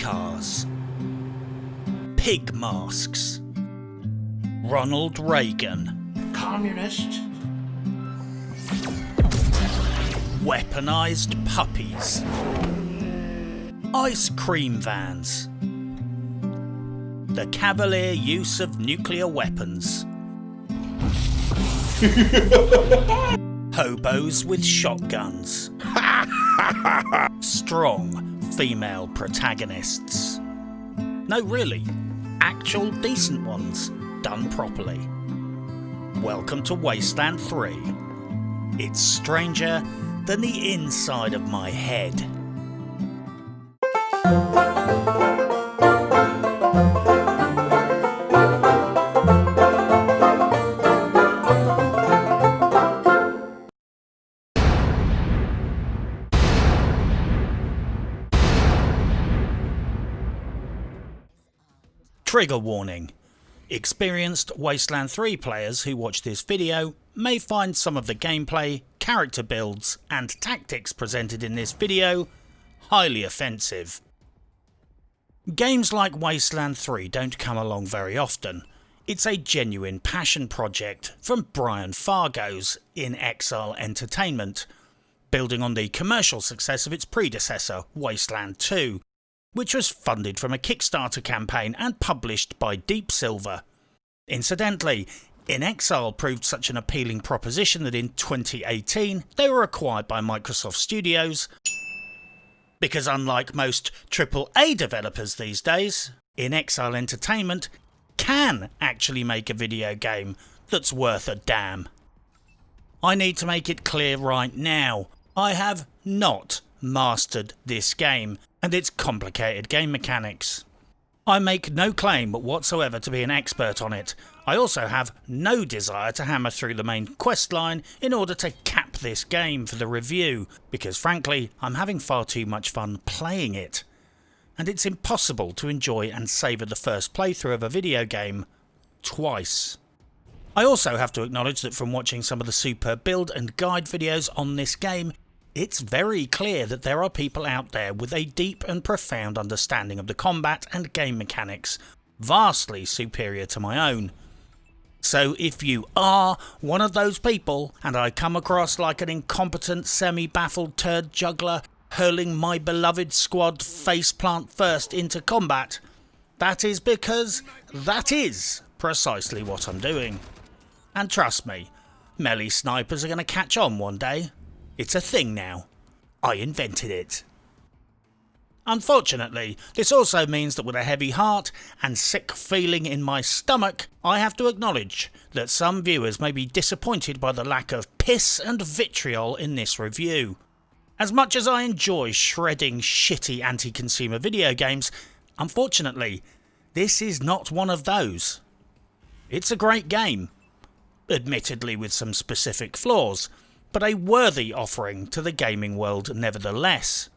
cars, pig masks, Ronald Reagan, communist, weaponized puppies, ice cream vans, the cavalier use of nuclear weapons, hobos with shotguns, strong female protagonists. No, really, actual decent ones, done properly. Welcome to Wasteland 3. It's stranger than the inside of my head. Trigger warning. Experienced Wasteland 3 players who watch this video may find some of the gameplay, character builds and tactics presented in this video highly offensive. Games like Wasteland 3 don't come along very often. It's a genuine passion project from Brian Fargo's In Exile Entertainment, building on the commercial success of its predecessor, Wasteland 2, which was funded from a Kickstarter campaign and published by Deep Silver. Incidentally, In Exile proved such an appealing proposition that in 2018 they were acquired by Microsoft Studios, because unlike most AAA developers these days, In Exile Entertainment can actually make a video game that's worth a damn. I need to make it clear right now, I have not mastered this game and its complicated game mechanics. I make no claim whatsoever to be an expert on it. I also have no desire to hammer through the main questline in order to cap this game for the review, because frankly I'm having far too much fun playing it, and it's impossible to enjoy and savour the first playthrough of a video game twice. I also have to acknowledge that from watching some of the super build and guide videos on this game, it's very clear that there are people out there with a deep and profound understanding of the combat and game mechanics, vastly superior to my own. So if you are one of those people and I come across like an incompetent semi-baffled turd juggler hurling my beloved squad faceplant first into combat, that is because that is precisely what I'm doing. And trust me, melee snipers are going to catch on one day. It's a thing now. I invented it. Unfortunately, this also means that with a heavy heart and sick feeling in my stomach, I have to acknowledge that some viewers may be disappointed by the lack of piss and vitriol in this review. As much as I enjoy shredding shitty anti-consumer video games, unfortunately, this is not one of those. It's a great game, admittedly with some specific flaws, but a worthy offering to the gaming world nevertheless.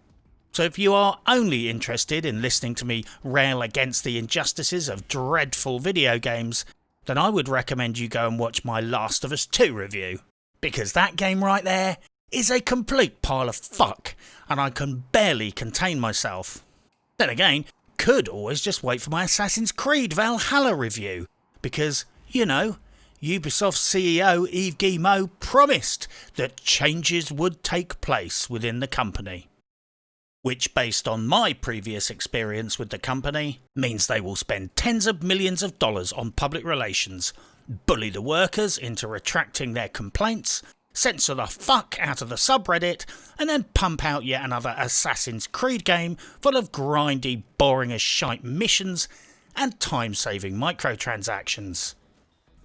So if you are only interested in listening to me rail against the injustices of dreadful video games, then I would recommend you go and watch my Last of Us 2 review, because that game right there is a complete pile of fuck, and I can barely contain myself. Then again, could always just wait for my Assassin's Creed Valhalla review, because, you know, Ubisoft CEO Yves Guillemot promised that changes would take place within the company. Which, based on my previous experience with the company, means they will spend tens of millions of dollars on public relations, bully the workers into retracting their complaints, censor the fuck out of the subreddit, and then pump out yet another Assassin's Creed game full of grindy, boring as shite missions and time-saving microtransactions.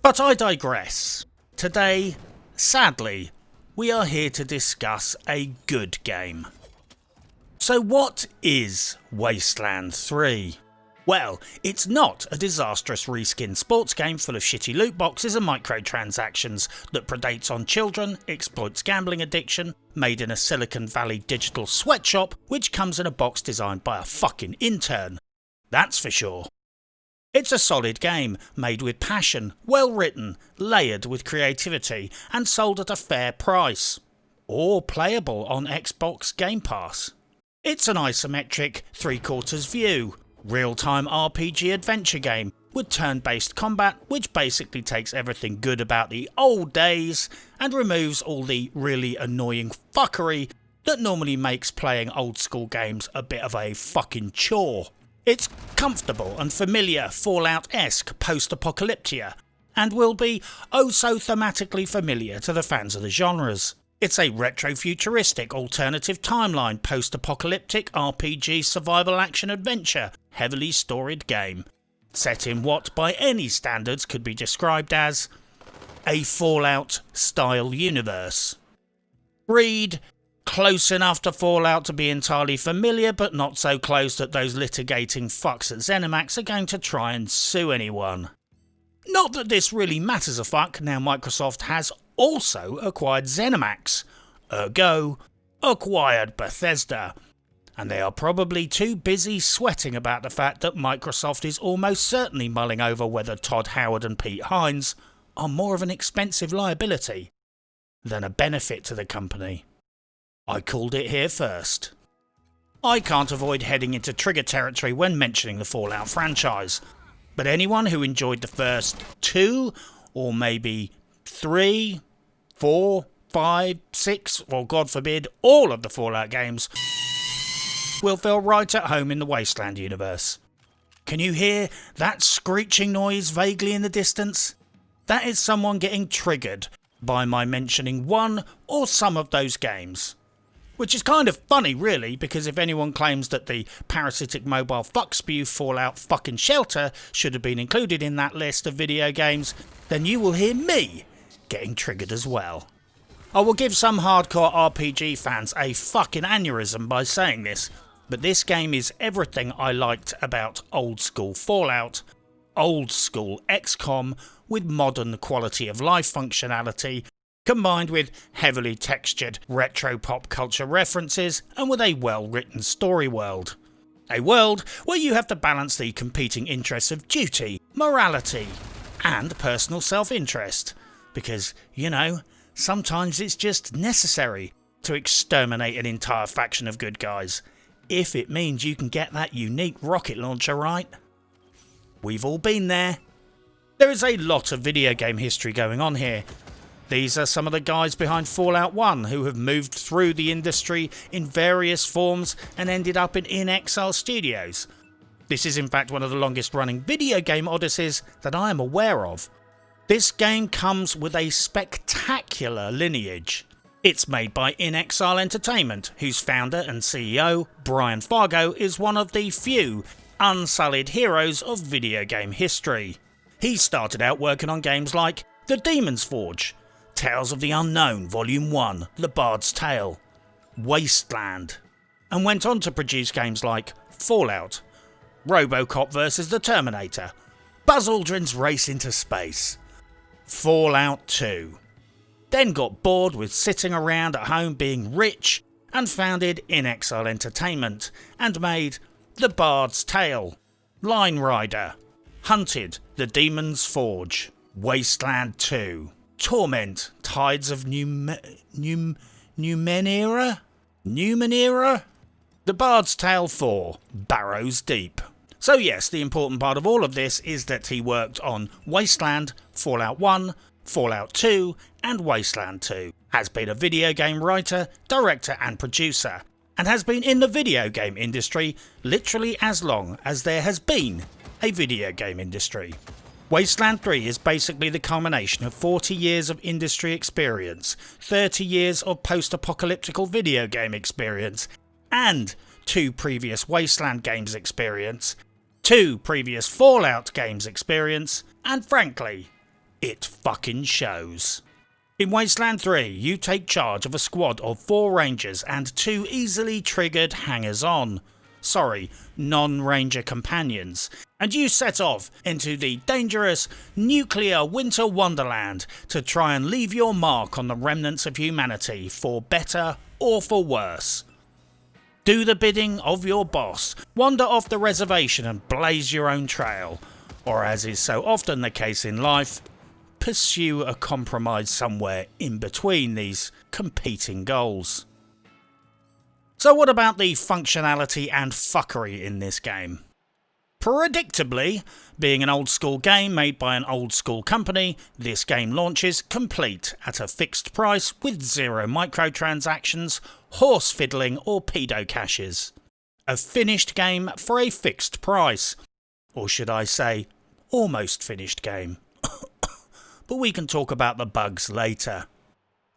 But I digress. Today, sadly, we are here to discuss a good game. So what is Wasteland 3? Well, it's not a disastrous reskin sports game full of shitty loot boxes and microtransactions that predates on children, exploits gambling addiction, made in a Silicon Valley digital sweatshop which comes in a box designed by a fucking intern. That's for sure. It's a solid game, made with passion, well written, layered with creativity, and sold at a fair price. Or playable on Xbox Game Pass. It's an isometric 3/4 view, real-time RPG adventure game with turn-based combat which basically takes everything good about the old days and removes all the really annoying fuckery that normally makes playing old school games a bit of a fucking chore. It's comfortable and familiar Fallout-esque post-apocalyptia and will be oh so thematically familiar to the fans of the genres. It's a retro-futuristic alternative timeline post-apocalyptic RPG survival action adventure heavily storied game, set in what by any standards could be described as a Fallout-style universe. Read close enough to Fallout to be entirely familiar, but not so close that those litigating fucks at ZeniMax are going to try and sue anyone. Not that this really matters a fuck now Microsoft has also acquired ZeniMax, ergo acquired Bethesda, and they are probably too busy sweating about the fact that Microsoft is almost certainly mulling over whether Todd Howard and Pete Hines are more of an expensive liability than a benefit to the company. I called it here first. I can't avoid heading into trigger territory when mentioning the Fallout franchise, but anyone who enjoyed the first 2, or maybe 3, 4, 5, 6, or God forbid, all of the Fallout games will feel right at home in the Wasteland universe. Can you hear that screeching noise vaguely in the distance? That is someone getting triggered by my mentioning one or some of those games. Which is kind of funny really, because if anyone claims that the parasitic mobile fuck spew Fallout fucking Shelter should have been included in that list of video games, then you will hear me getting triggered as well. I will give some hardcore RPG fans a fucking aneurysm by saying this, but this game is everything I liked about old school Fallout, old school XCOM with modern quality of life functionality, combined with heavily textured retro pop culture references and with a well-written story world. A world where you have to balance the competing interests of duty, morality, and personal self-interest. Because, you know, sometimes it's just necessary to exterminate an entire faction of good guys, if it means you can get that unique rocket launcher right. We've all been there. There is a lot of video game history going on here. These are some of the guys behind Fallout 1 who have moved through the industry in various forms and ended up in Exile Studios. This is in fact one of the longest running video game odysseys that I am aware of. This game comes with a spectacular lineage. It's made by In Exile Entertainment, whose founder and CEO, Brian Fargo, is one of the few unsullied heroes of video game history. He started out working on games like The Demon's Forge, Tales of the Unknown Volume 1, The Bard's Tale, Wasteland, and went on to produce games like Fallout, Robocop vs the Terminator, Buzz Aldrin's Race into Space, Fallout 2. Then got bored with sitting around at home being rich and founded In Exile Entertainment and made The Bard's Tale, Line Rider, Hunted, The Demon's Forge, Wasteland 2, Torment, Tides of Numenera? The Bard's Tale 4, Barrows Deep. So yes, the important part of all of this is that he worked on Wasteland, Fallout 1, Fallout 2 and Wasteland 2, has been a video game writer, director and producer, and has been in the video game industry literally as long as there has been a video game industry. Wasteland 3 is basically the culmination of 40 years of industry experience, 30 years of post-apocalyptical video game experience, and 2 previous Wasteland games experience, 2 previous Fallout games experience, and frankly, it fucking shows. In Wasteland 3, you take charge of a squad of 4 rangers and 2 easily triggered hangers-on. Sorry, non-ranger companions, and you set off into the dangerous nuclear winter wonderland to try and leave your mark on the remnants of humanity for better or for worse. Do the bidding of your boss, wander off the reservation and blaze your own trail, or as is so often the case in life, pursue a compromise somewhere in between these competing goals. So what about the functionality and fuckery in this game? Predictably, being an old school game made by an old school company, this game launches complete at a fixed price with 0 microtransactions, horse fiddling or pedo caches. A finished game for a fixed price. Or should I say, almost finished game. But we can talk about the bugs later.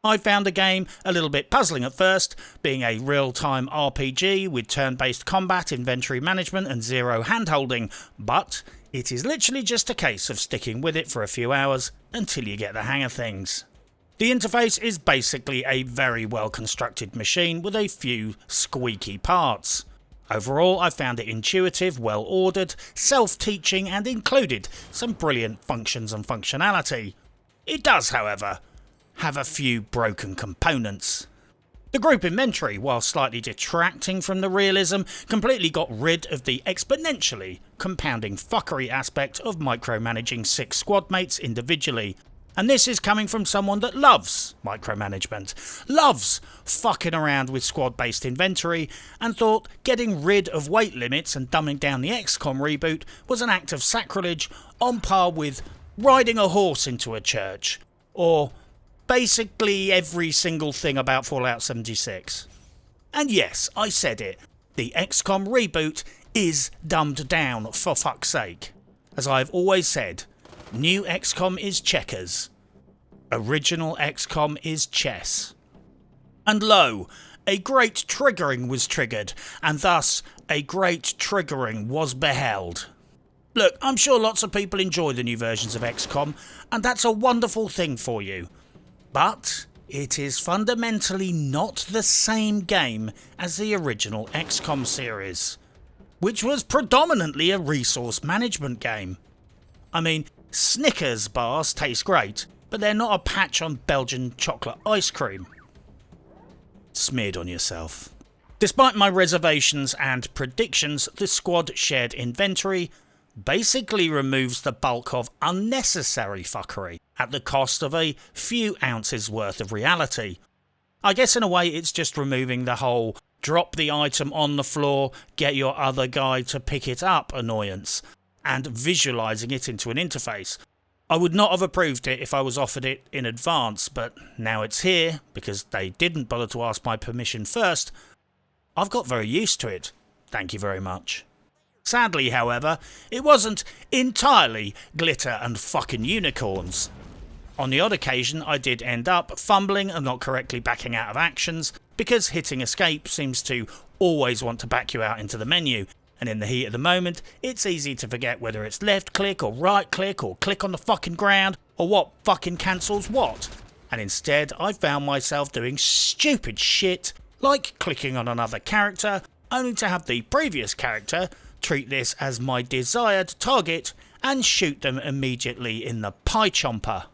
I found the game a little bit puzzling at first, being a real-time RPG with turn-based combat, inventory management and 0 handholding, but it is literally just a case of sticking with it for a few hours until you get the hang of things. The interface is basically a very well-constructed machine with a few squeaky parts. Overall, I found it intuitive, well-ordered, self-teaching and included some brilliant functions and functionality. It does, however, have a few broken components. The group inventory, while slightly detracting from the realism, completely got rid of the exponentially compounding fuckery aspect of micromanaging 6 squad mates individually. And this is coming from someone that loves micromanagement, loves fucking around with squad-based inventory, and thought getting rid of weight limits and dumbing down the XCOM reboot was an act of sacrilege on par with riding a horse into a church, or basically every single thing about Fallout 76. And yes, I said it, the XCOM reboot is dumbed down for fuck's sake. As I've always said, new XCOM is checkers. Original XCOM is chess. And lo, a great triggering was triggered, and thus a great triggering was beheld. Look, I'm sure lots of people enjoy the new versions of XCOM, and that's a wonderful thing for you. But it is fundamentally not the same game as the original XCOM series, which was predominantly a resource management game. I mean, Snickers bars taste great, but they're not a patch on Belgian chocolate ice cream. Smeared on yourself. Despite my reservations and predictions, the squad shared inventory basically removes the bulk of unnecessary fuckery at the cost of a few ounces worth of reality. I guess in a way it's just removing the whole drop the item on the floor, get your other guy to pick it up annoyance, and visualising it into an interface. I would not have approved it if I was offered it in advance, but now it's here, because they didn't bother to ask my permission first, I've got very used to it. Thank you very much. Sadly, however, it wasn't entirely glitter and fucking unicorns. On the odd occasion, I did end up fumbling and not correctly backing out of actions, because hitting escape seems to always want to back you out into the menu, and in the heat of the moment, it's easy to forget whether it's left click or right click or click on the fucking ground, or what fucking cancels what. And instead, I found myself doing stupid shit, like clicking on another character, only to have the previous character treat this as my desired target and shoot them immediately in the pie chomper.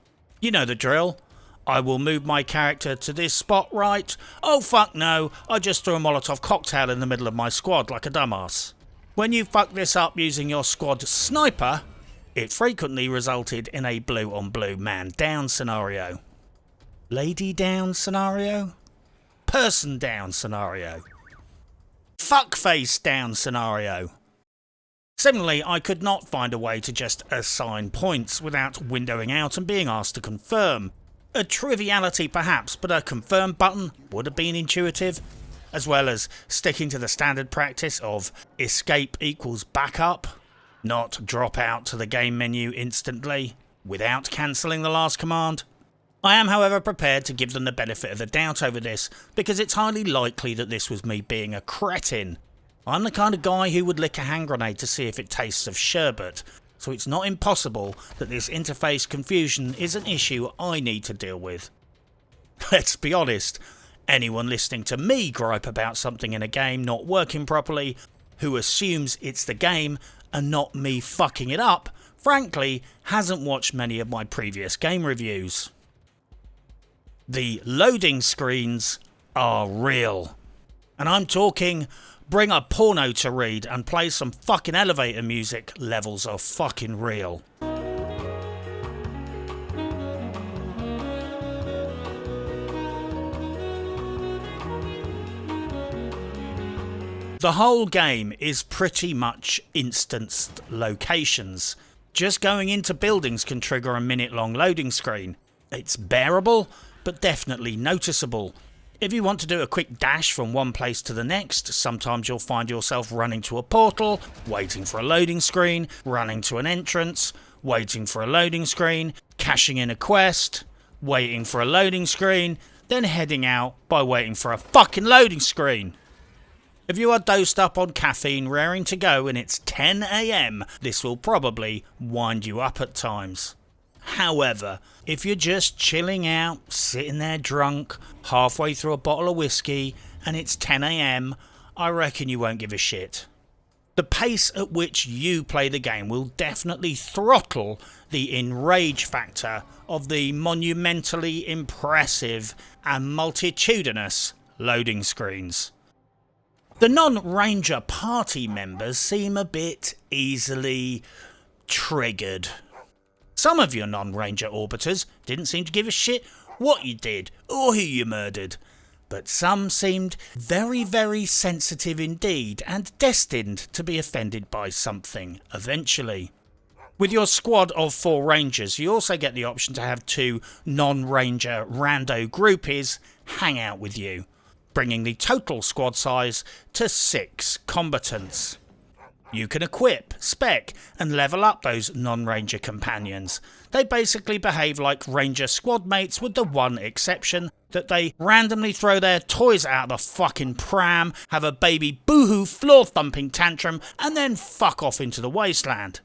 You know the drill. I will move my character to this spot right. Oh fuck no, I just threw a Molotov cocktail in the middle of my squad like a dumbass. When you fuck this up using your squad sniper, it frequently resulted in a blue on blue man down scenario. Lady down scenario? Person down scenario? Fuckface down scenario? Similarly, I could not find a way to just assign points without windowing out and being asked to confirm. A triviality perhaps, but a confirm button would have been intuitive, as well as sticking to the standard practice of escape equals backup, not drop out to the game menu instantly without cancelling the last command. I am, however, prepared to give them the benefit of the doubt over this, because it's highly likely that this was me being a cretin. I'm the kind of guy who would lick a hand grenade to see if it tastes of sherbet, so it's not impossible that this interface confusion is an issue I need to deal with. Let's be honest, anyone listening to me gripe about something in a game not working properly, who assumes it's the game and not me fucking it up, frankly hasn't watched many of my previous game reviews. The loading screens are real. And I'm talking bring a porno to read and play some fucking elevator music levels are fucking real. The whole game is pretty much instanced locations. Just going into buildings can trigger a minute-long loading screen. It's bearable, but definitely noticeable. If you want to do a quick dash from one place to the next, sometimes you'll find yourself running to a portal, waiting for a loading screen, running to an entrance, waiting for a loading screen, cashing in a quest, waiting for a loading screen, then heading out by waiting for a fucking loading screen. If you are dosed up on caffeine raring to go and it's 10 AM, this will probably wind you up at times. However, if you're just chilling out, sitting there drunk, halfway through a bottle of whiskey, and it's 10 AM, I reckon you won't give a shit. The pace at which you play the game will definitely throttle the enrage factor of the monumentally impressive and multitudinous loading screens. The non-Ranger party members seem a bit easily triggered. Some of your non-Ranger orbiters didn't seem to give a shit what you did or who you murdered, but some seemed very, very sensitive indeed and destined to be offended by something eventually. With your squad of 4 Rangers, you also get the option to have 2 non-Ranger rando groupies hang out with you, bringing the total squad size to 6 combatants. You can equip, spec and level up those non-Ranger companions. They basically behave like Ranger squad mates with the one exception that they randomly throw their toys out of the fucking pram, have a baby boohoo floor thumping tantrum and then fuck off into the wasteland.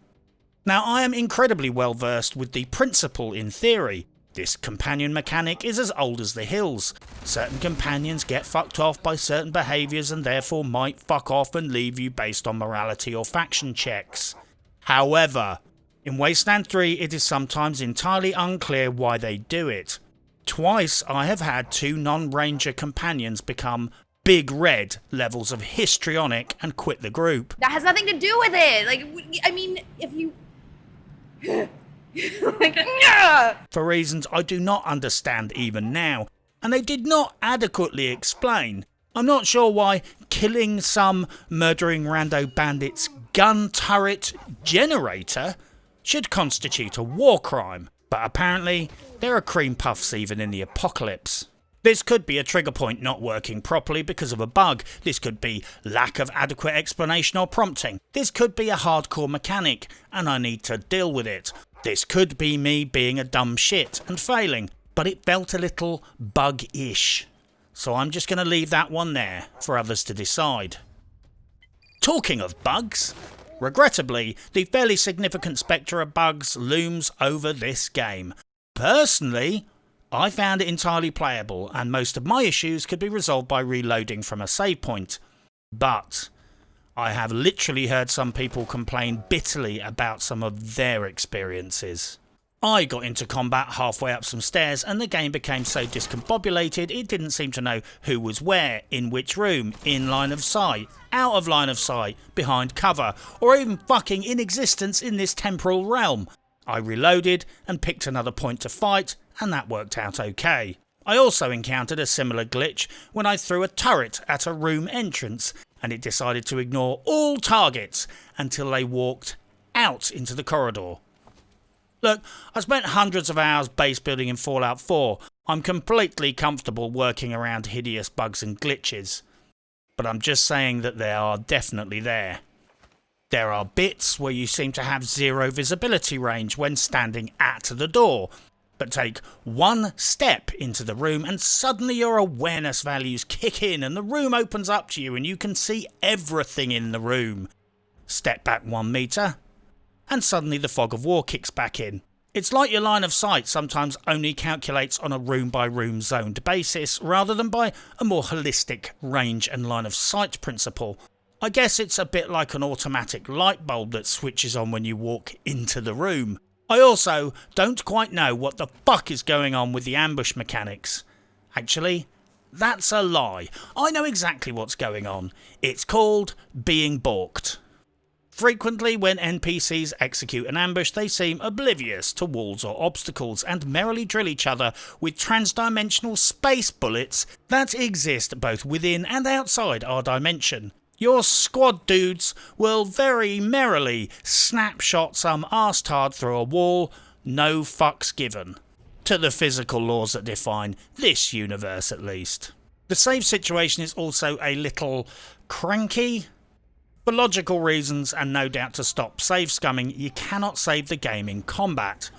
Now I am incredibly well versed with the principle in theory. This companion mechanic is as old as the hills. Certain companions get fucked off by certain behaviours and therefore might fuck off and leave you based on morality or faction checks. However, in Wasteland 3 it is sometimes entirely unclear why they do it. Twice I have had 2 non-Ranger companions become Big Red levels of histrionic and quit the group. That has nothing to do with it. Like, I mean, if you... For reasons I do not understand even now, and they did not adequately explain. I'm not sure why killing some murdering rando bandit's gun turret generator should constitute a war crime, but apparently there are cream puffs even in the apocalypse. This could be a trigger point not working properly because of a bug. This could be lack of adequate explanation or prompting. This could be a hardcore mechanic and I need to deal with it. This could be me being a dumb shit and failing, but it felt a little bug-ish. So I'm just going to leave that one there for others to decide. Talking of bugs, regrettably, the fairly significant spectre of bugs looms over this game. Personally, I found it entirely playable and most of my issues could be resolved by reloading from a save point. But I have literally heard some people complain bitterly about some of their experiences. I got into combat halfway up some stairs and the game became so discombobulated it didn't seem to know who was where, in which room, in line of sight, out of line of sight, behind cover, or even fucking in existence in this temporal realm. I reloaded and picked another point to fight and that worked out okay. I also encountered a similar glitch when I threw a turret at a room entrance and it decided to ignore all targets until they walked out into the corridor. Look, I spent hundreds of hours base building in Fallout 4. I'm completely comfortable working around hideous bugs and glitches. But I'm just saying that they are definitely there. There are bits where you seem to have zero visibility range when standing at the door. But take one step into the room and suddenly your awareness values kick in and the room opens up to you and you can see everything in the room. Step back 1 metre and suddenly the fog of war kicks back in. It's like your line of sight sometimes only calculates on a room by room zoned basis rather than by a more holistic range and line of sight principle. I guess it's a bit like an automatic light bulb that switches on when you walk into the room. I also don't quite know what the fuck is going on with the ambush mechanics. Actually, that's a lie. I know exactly what's going on. It's called being balked. Frequently when NPCs execute an ambush they seem oblivious to walls or obstacles and merrily drill each other with transdimensional space bullets that exist both within and outside our dimension. Your squad dudes will very merrily snapshot some arse-tard through a wall, no fucks given. To the physical laws that define this universe at least. The save situation is also a little cranky. For logical reasons and no doubt to stop save scumming, you cannot save the game in combat.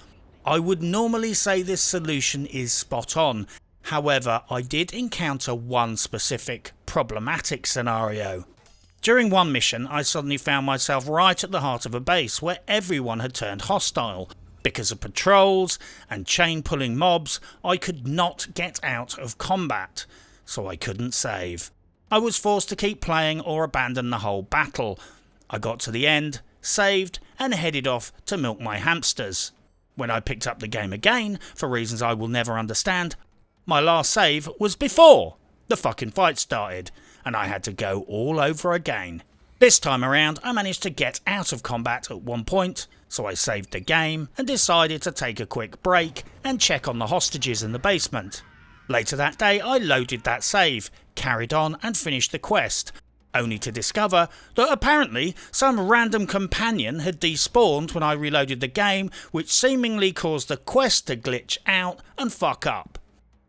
I would normally say this solution is spot on. However, I did encounter one specific problematic scenario. During one mission, I suddenly found myself right at the heart of a base where everyone had turned hostile. Because of patrols and chain pulling mobs, I could not get out of combat, so I couldn't save. I was forced to keep playing or abandon the whole battle. I got to the end, saved, and headed off to milk my hamsters. When I picked up the game again, for reasons I will never understand, my last save was before the fucking fight started, and I had to go all over again. This time around, I managed to get out of combat at one point, so I saved the game and decided to take a quick break and check on the hostages in the basement. Later that day, I loaded that save, carried on and finished the quest, only to discover that apparently some random companion had despawned when I reloaded the game, which seemingly caused the quest to glitch out and fuck up.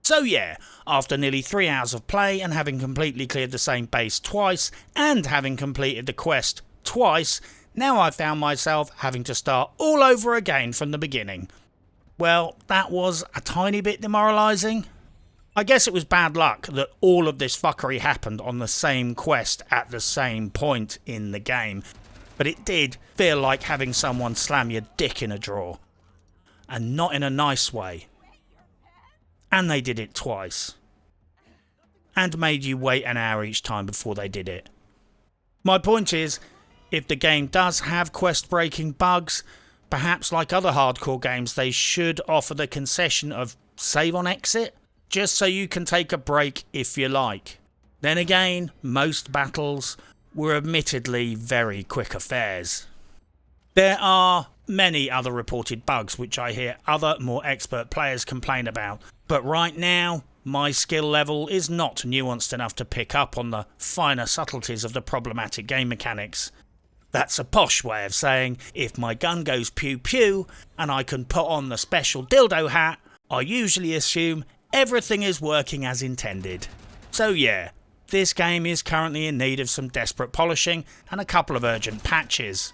So yeah, after nearly 3 hours of play and having completely cleared the same base twice and having completed the quest twice, now I found myself having to start all over again from the beginning. Well, that was a tiny bit demoralising. I guess it was bad luck that all of this fuckery happened on the same quest at the same point in the game, but it did feel like having someone slam your dick in a drawer. And not in a nice way. And they did it twice. And made you wait an hour each time before they did it. My point is, if the game does have quest-breaking bugs, perhaps like other hardcore games, they should offer the concession of save on exit, just so you can take a break if you like. Then again, most battles were admittedly very quick affairs. There are many other reported bugs which I hear other more expert players complain about, but right now my skill level is not nuanced enough to pick up on the finer subtleties of the problematic game mechanics. That's a posh way of saying if my gun goes pew pew and I can put on the special dildo hat, I usually assume everything is working as intended. So yeah, this game is currently in need of some desperate polishing and a couple of urgent patches.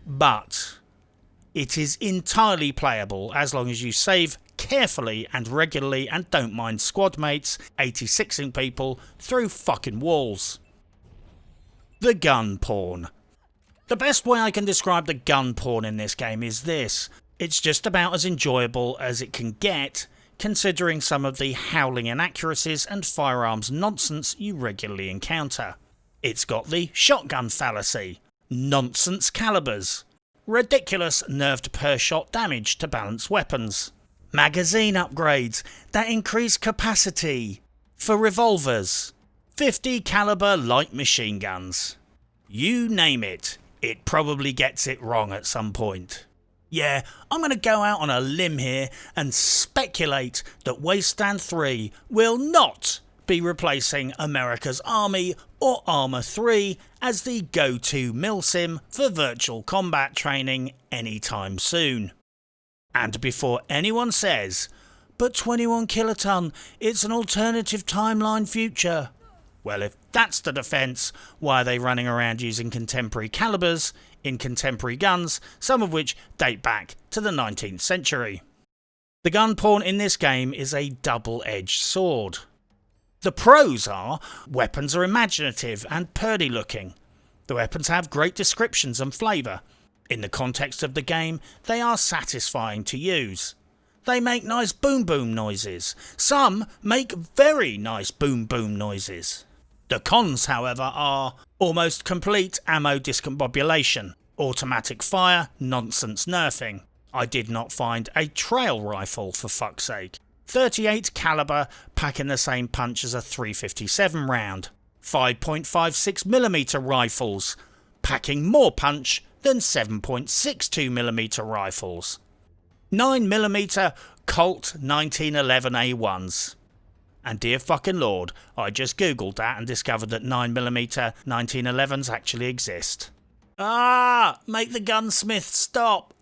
But it is entirely playable as long as you save carefully and regularly and don't mind squad mates 86ing people through fucking walls. The gun porn. The best way I can describe the gun porn in this game is this. It's just about as enjoyable as it can get, considering some of the howling inaccuracies and firearms nonsense you regularly encounter. It's got the shotgun fallacy, nonsense calibers, ridiculous nerfed per shot damage to balance weapons, magazine upgrades that increase capacity for revolvers, 50 caliber light machine guns. You name it, it probably gets it wrong at some point. Yeah, I'm going to go out on a limb here and speculate that Wasteland 3 will not be replacing America's Army or Arma 3 as the go-to milsim for virtual combat training anytime soon. And before anyone says, but 21 kiloton, it's an alternative timeline future. Well, if that's the defence, why are they running around using contemporary calibers in contemporary guns, some of which date back to the 19th century? The gun porn in this game is a double-edged sword. The pros are, weapons are imaginative and purdy looking. The weapons have great descriptions and flavour. In the context of the game, they are satisfying to use. They make nice boom boom noises. Some make very nice boom boom noises. The cons, however, are almost complete ammo discombobulation, automatic fire, nonsense nerfing. I did not find a trail rifle for fuck's sake. 38 caliber packing the same punch as a 357 round. 5.56mm rifles packing more punch than 7.62mm rifles. 9mm Colt 1911 A1s. And dear fucking lord, I just googled that and discovered that 9mm 1911s actually exist. Ah! Make the gunsmith stop!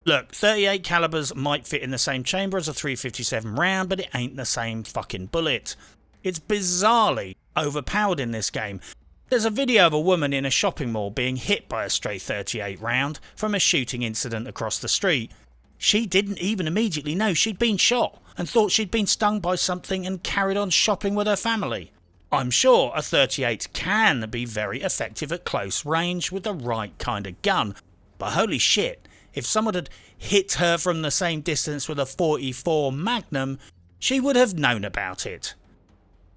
Look, 38 calibers might fit in the same chamber as a 357 round, but it ain't the same fucking bullet. It's bizarrely overpowered in this game. There's a video of a woman in a shopping mall being hit by a stray 38 round from a shooting incident across the street. She didn't even immediately know she'd been shot and thought she'd been stung by something and carried on shopping with her family. I'm sure a 38 can be very effective at close range with the right kind of gun, but holy shit, if someone had hit her from the same distance with a 44 Magnum, she would have known about it.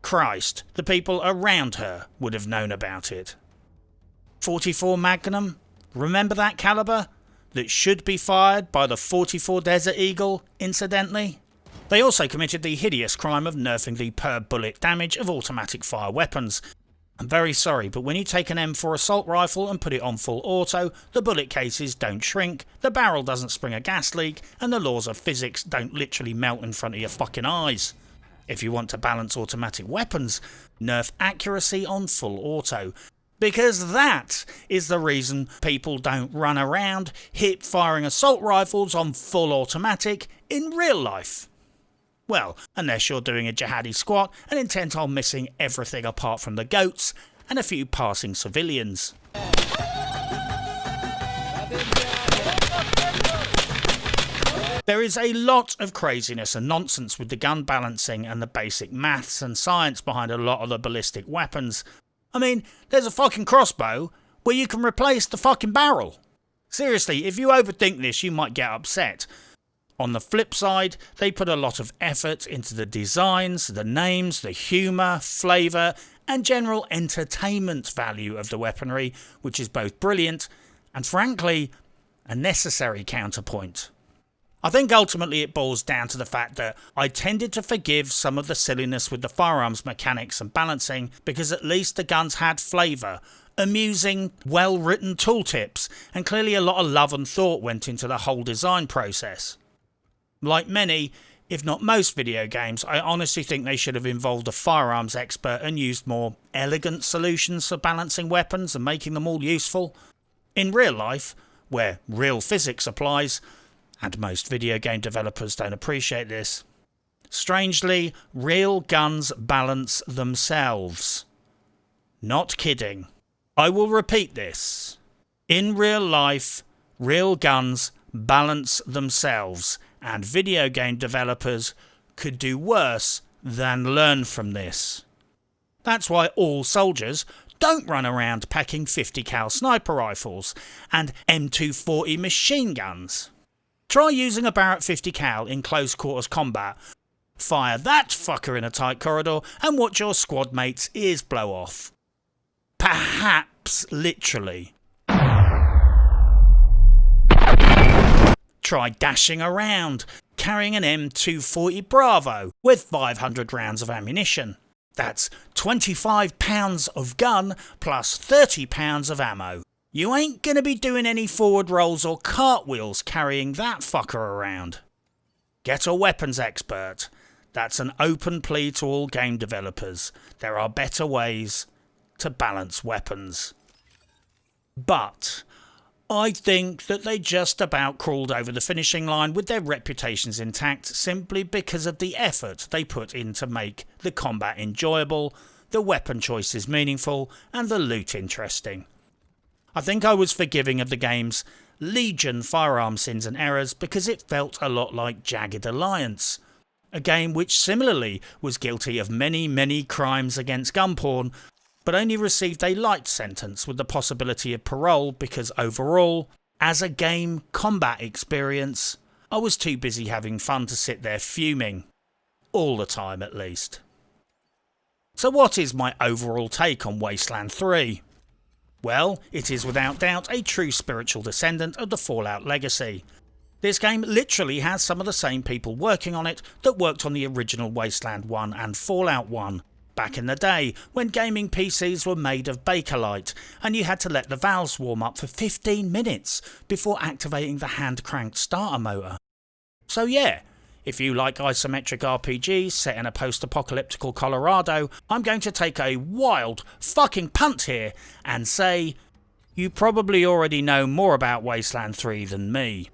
Christ, the people around her would have known about it. 44 Magnum? Remember that caliber? That should be fired by the 44 Desert Eagle, incidentally? They also committed the hideous crime of nerfing the per bullet damage of automatic fire weapons. I'm very sorry, but when you take an M4 assault rifle and put it on full auto, the bullet cases don't shrink, the barrel doesn't spring a gas leak, and the laws of physics don't literally melt in front of your fucking eyes. If you want to balance automatic weapons, nerf accuracy on full auto. Because that is the reason people don't run around hip firing assault rifles on full automatic in real life. Well, unless you're doing a jihadi squat and intent on missing everything apart from the goats and a few passing civilians. There is a lot of craziness and nonsense with the gun balancing and the basic maths and science behind a lot of the ballistic weapons. I mean, there's a fucking crossbow where you can replace the fucking barrel. Seriously, if you overthink this, you might get upset. On the flip side, they put a lot of effort into the designs, the names, the humour, flavour, and general entertainment value of the weaponry, which is both brilliant and, frankly, a necessary counterpoint. I think ultimately it boils down to the fact that I tended to forgive some of the silliness with the firearms mechanics and balancing because at least the guns had flavour, amusing, well-written tooltips, and clearly a lot of love and thought went into the whole design process. Like many, if not most video games, I honestly think they should have involved a firearms expert and used more elegant solutions for balancing weapons and making them all useful. In real life, where real physics applies, and most video game developers don't appreciate this, strangely, real guns balance themselves. Not kidding. I will repeat this. In real life, real guns balance themselves, and video game developers could do worse than learn from this. That's why all soldiers don't run around packing 50 cal sniper rifles and M240 machine guns. Try using a Barrett 50 cal in close quarters combat. Fire that fucker in a tight corridor and watch your squad mates' ears blow off. Perhaps literally. Try dashing around, carrying an M240 Bravo with 500 rounds of ammunition. That's 25 pounds of gun plus 30 pounds of ammo. You ain't gonna be doing any forward rolls or cartwheels carrying that fucker around. Get a weapons expert. That's an open plea to all game developers. There are better ways to balance weapons. But I think that they just about crawled over the finishing line with their reputations intact simply because of the effort they put in to make the combat enjoyable, the weapon choices meaningful, and the loot interesting. I think I was forgiving of the game's legion firearm sins and errors because it felt a lot like Jagged Alliance, a game which similarly was guilty of many crimes against gun porn, but only received a light sentence with the possibility of parole because overall, as a game combat experience, I was too busy having fun to sit there fuming. All the time at least. So what is my overall take on Wasteland 3? Well, it is without doubt a true spiritual descendant of the Fallout legacy. This game literally has some of the same people working on it that worked on the original Wasteland 1 and Fallout 1, back in the day when gaming PCs were made of Bakelite and you had to let the valves warm up for 15 minutes before activating the hand-cranked starter motor. So yeah, If you like isometric RPGs set in a post-apocalyptical Colorado, I'm going to take a wild fucking punt here and say you probably already know more about Wasteland 3 than me.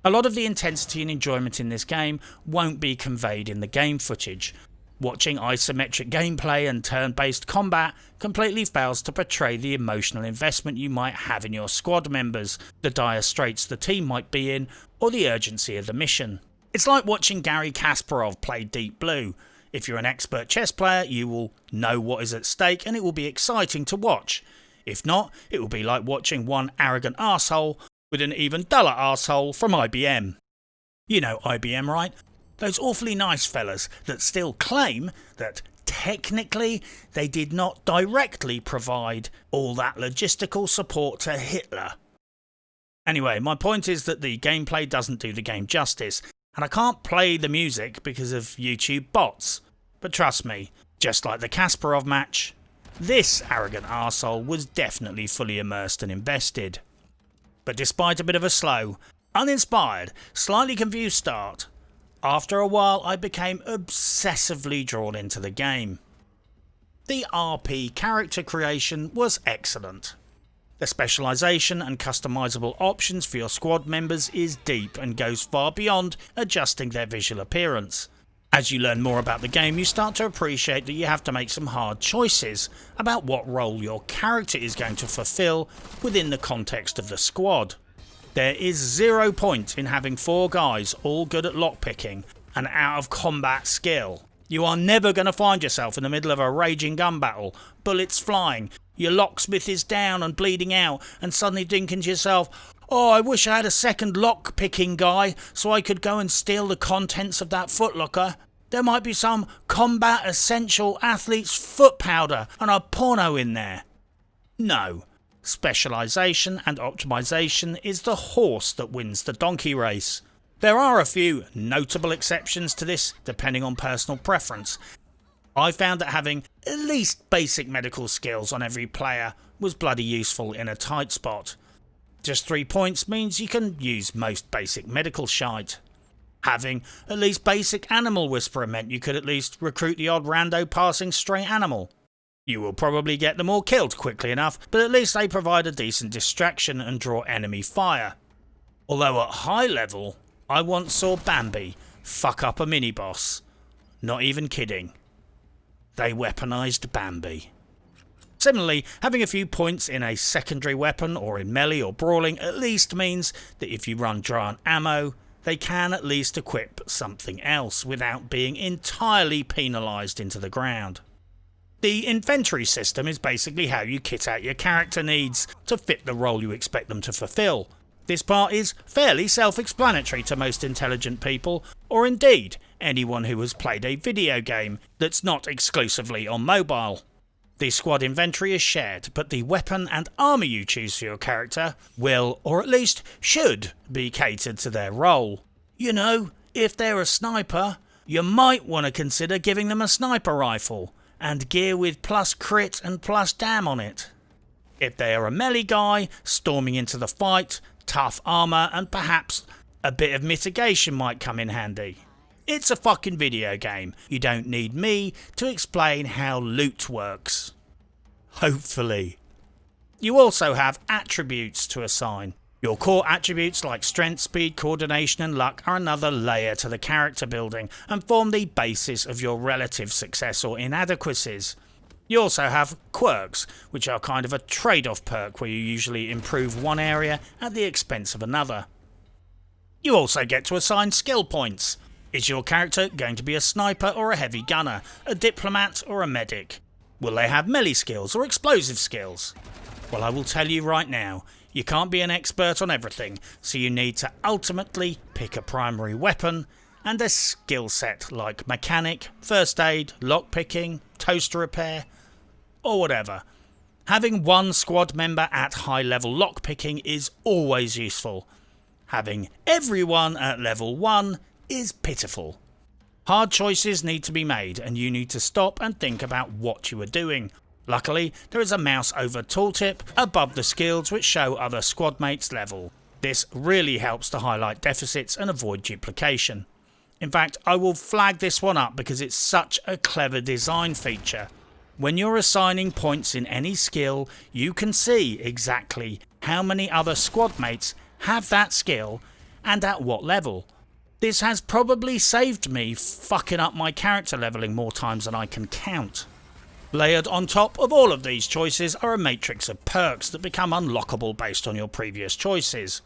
A lot of the intensity and enjoyment in this game won't be conveyed in the game footage. Watching isometric gameplay and turn-based combat completely fails to portray the emotional investment you might have in your squad members, the dire straits the team might be in, or the urgency of the mission. It's like watching Garry Kasparov play Deep Blue. If you're an expert chess player, you will know what is at stake and it will be exciting to watch. If not, it will be like watching one arrogant arsehole with an even duller arsehole from IBM. You know IBM, right? Those awfully nice fellas that still claim that technically they did not directly provide all that logistical support to Hitler. Anyway, my point is that the gameplay doesn't do the game justice, and I can't play the music because of YouTube bots. But trust me, just like the Kasparov match, this arrogant arsehole was definitely fully immersed and invested. But despite a bit of a slow, uninspired, slightly confused start, after a while I became obsessively drawn into the game. The RP character creation was excellent. The specialisation and customisable options for your squad members is deep and goes far beyond adjusting their visual appearance. As you learn more about the game, you start to appreciate that you have to make some hard choices about what role your character is going to fulfil within the context of the squad. There is 0 point in having 4 guys all good at lockpicking and out of combat skill. You are never going to find yourself in the middle of a raging gun battle, bullets flying, your locksmith is down and bleeding out, and suddenly thinking to yourself, oh, I wish I had a second lock-picking guy so I could go and steal the contents of that footlocker. There might be some combat essential athlete's foot powder and a porno in there. No. Specialisation and optimisation is the horse that wins the donkey race. There are a few notable exceptions to this depending on personal preference. I found that having at least basic medical skills on every player was bloody useful in a tight spot. Just 3 points means you can use most basic medical shite. Having at least basic animal whisperer meant you could at least recruit the odd rando passing stray animal. You will probably get them all killed quickly enough, but at least they provide a decent distraction and draw enemy fire. Although at high level, I once saw Bambi fuck up a mini-boss. Not even kidding. They weaponised Bambi. Similarly, having a few points in a secondary weapon or in melee or brawling at least means that if you run dry on ammo, they can at least equip something else without being entirely penalised into the ground. The inventory system is basically how you kit out your character needs to fit the role you expect them to fulfill. This part is fairly self-explanatory to most intelligent people, or indeed anyone who has played a video game that's not exclusively on mobile. The squad inventory is shared, but the weapon and armour you choose for your character will, or at least should, be catered to their role. You know, if they're a sniper, you might want to consider giving them a sniper rifle, and gear with plus crit and plus dam on it. If they are a melee guy, storming into the fight, tough armour and perhaps a bit of mitigation might come in handy. It's a fucking video game. You don't need me to explain how loot works. Hopefully. You also have attributes to assign. Your core attributes like strength, speed, coordination and luck are another layer to the character building and form the basis of your relative success or inadequacies. You also have quirks, which are kind of a trade-off perk where you usually improve one area at the expense of another. You also get to assign skill points. Is your character going to be a sniper or a heavy gunner, a diplomat or a medic? Will they have melee skills or explosive skills? Well, I will tell you right now, you can't be an expert on everything, so you need to ultimately pick a primary weapon and a skill set like mechanic, first aid, lockpicking, toaster repair, or whatever. Having one squad member at high level lockpicking is always useful. Having everyone at level 1 is pitiful. Hard choices need to be made and you need to stop and think about what you are doing. Luckily, there is a mouse over tooltip above the skills which show other squad mates' level. This really helps to highlight deficits and avoid duplication. In fact, I will flag this one up because it's such a clever design feature. When you're assigning points in any skill, you can see exactly how many other squad mates have that skill and at what level. This has probably saved me fucking up my character leveling more times than I can count. Layered on top of all of these choices are a matrix of perks that become unlockable based on your previous choices.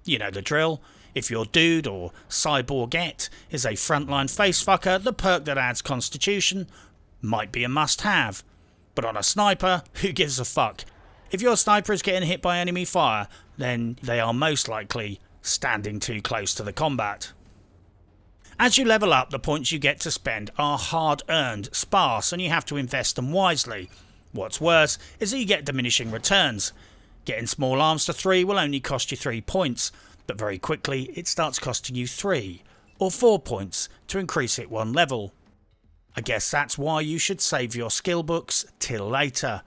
You know the drill. If your dude or cyborgette is a frontline facefucker, the perk that adds constitution might be a must-have. But on a sniper, who gives a fuck? If your sniper is getting hit by enemy fire, then they are most likely standing too close to the combat. As you level up, the points you get to spend are hard-earned, sparse, and you have to invest them wisely. What's worse is that you get diminishing returns. Getting small arms to 3 will only cost you 3 points, but very quickly it starts costing you 3 or 4 points to increase it 1 level. I guess that's why you should save your skill books till later.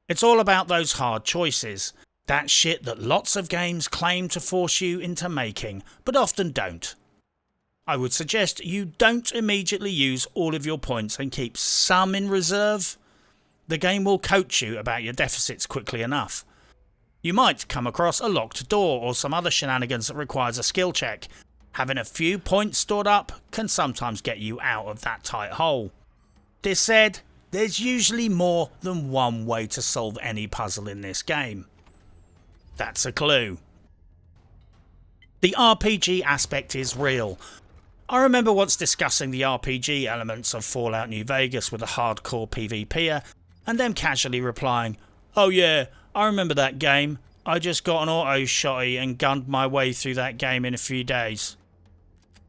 It's all about those hard choices. That shit that lots of games claim to force you into making, but often don't. I would suggest you don't immediately use all of your points and keep some in reserve. The game will coach you about your deficits quickly enough. You might come across a locked door or some other shenanigans that requires a skill check. Having a few points stored up can sometimes get you out of that tight hole. This said, there's usually more than one way to solve any puzzle in this game. That's a clue. The RPG aspect is real. I remember once discussing the RPG elements of Fallout New Vegas with a hardcore PvPer and them casually replying, "Oh yeah, I remember that game. I just got an auto shotty and gunned my way through that game in a few days."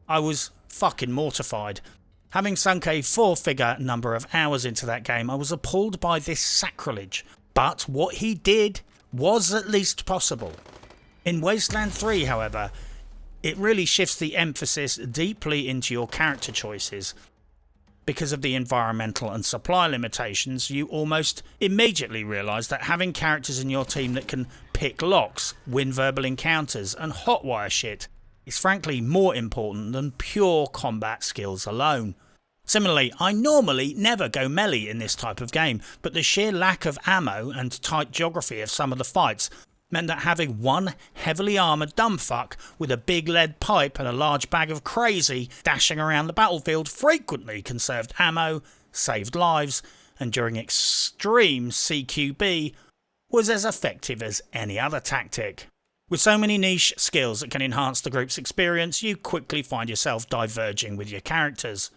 I was fucking mortified. Having sunk a 4-figure number of hours into that game, I was appalled by this sacrilege. But what he did was at least possible. In Wasteland 3, however, it really shifts the emphasis deeply into your character choices. Because of the environmental and supply limitations, you almost immediately realise that having characters in your team that can pick locks, win verbal encounters and hotwire shit is frankly more important than pure combat skills alone. Similarly, I normally never go melee in this type of game, but the sheer lack of ammo and tight geography of some of the fights meant that having one heavily armoured dumbfuck with a big lead pipe and a large bag of crazy dashing around the battlefield frequently conserved ammo, saved lives, and during extreme CQB was as effective as any other tactic. With so many niche skills that can enhance the group's experience, you quickly find yourself diverging with your characters.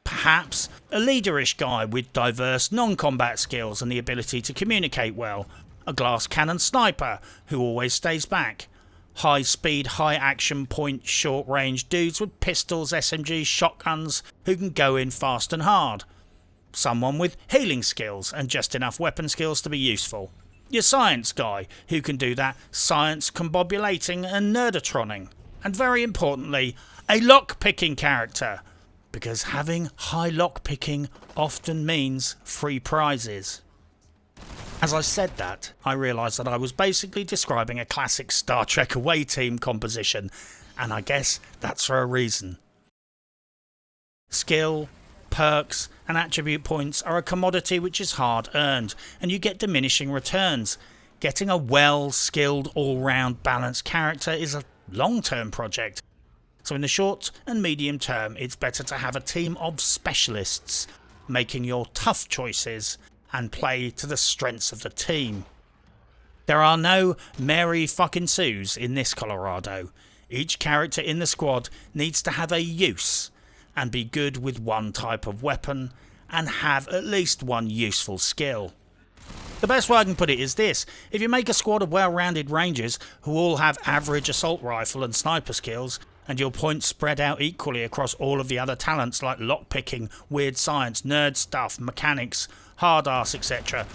Perhaps a leaderish guy with diverse non-combat skills and the ability to communicate well, a glass cannon sniper who always stays back, high speed, high action point, short range dudes with pistols, SMGs, shotguns who can go in fast and hard, someone with healing skills and just enough weapon skills to be useful, your science guy who can do that science combobulating and nerdatroning, and very importantly, a lock-picking character, because having high lock-picking often means free prizes. As I said that, I realised that I was basically describing a classic Star Trek away team composition, and I guess that's for a reason. Skill, perks and attribute points are a commodity which is hard earned, and you get diminishing returns. Getting a well-skilled, all-round balanced character is a long-term project, so in the short and medium term it's better to have a team of specialists making your tough choices and play to the strengths of the team. There are no Mary fucking Sues in this Colorado. Each character in the squad needs to have a use and be good with one type of weapon and have at least one useful skill. The best way I can put it is this: if you make a squad of well-rounded rangers who all have average assault rifle and sniper skills, and your points spread out equally across all of the other talents like lockpicking, weird science, nerd stuff, mechanics, hard ass, etc.,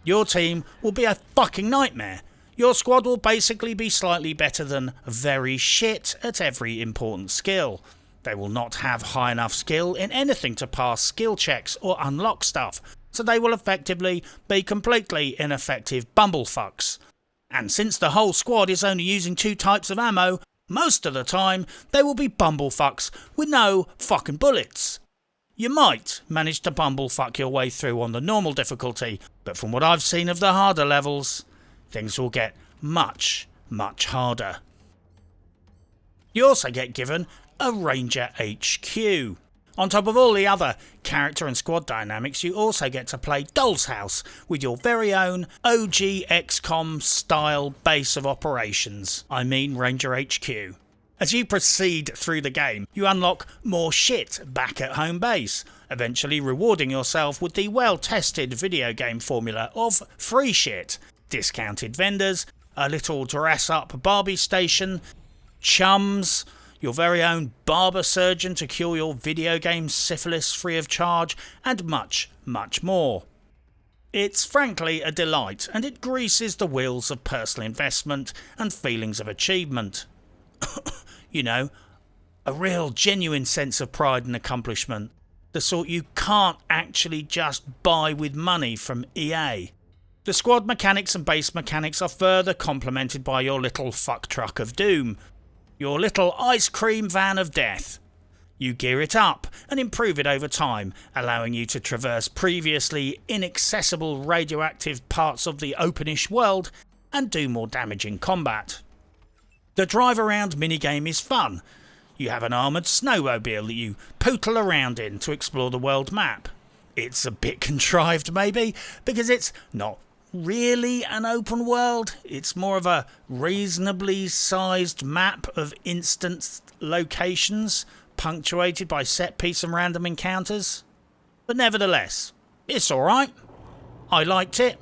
your team will be a fucking nightmare. Your squad will basically be slightly better than very shit at every important skill. They will not have high enough skill in anything to pass skill checks or unlock stuff, so they will effectively be completely ineffective bumblefucks. And since the whole squad is only using 2 types of ammo, Most of the time, they will be bumblefucks with no fucking bullets. You might manage to bumblefuck your way through on the normal difficulty, but from what I've seen of the harder levels, things will get much, much harder. You also get given a Ranger HQ. On top of all the other character and squad dynamics, you also get to play Doll's House with your very own OG XCOM style base of operations. I mean Ranger HQ. As you proceed through the game, you unlock more shit back at home base, eventually rewarding yourself with the well-tested video game formula of free shit, discounted vendors, a little dress-up Barbie station, chums, your very own barber surgeon to cure your video game syphilis free of charge, and much, much more. It's frankly a delight, and it greases the wheels of personal investment and feelings of achievement. You know, a real genuine sense of pride and accomplishment, the sort you can't actually just buy with money from EA. The squad mechanics and base mechanics are further complemented by your little fuck truck of doom, your little ice cream van of death. You gear it up and improve it over time, allowing you to traverse previously inaccessible radioactive parts of the openish world and do more damage in combat. The drive around minigame is fun. You have an armoured snowmobile that you pootle around in to explore the world map. It's a bit contrived maybe, because it's not really an open world. It's more of a reasonably sized map of instant locations, punctuated by set piece and random encounters. But nevertheless, it's alright. I liked it.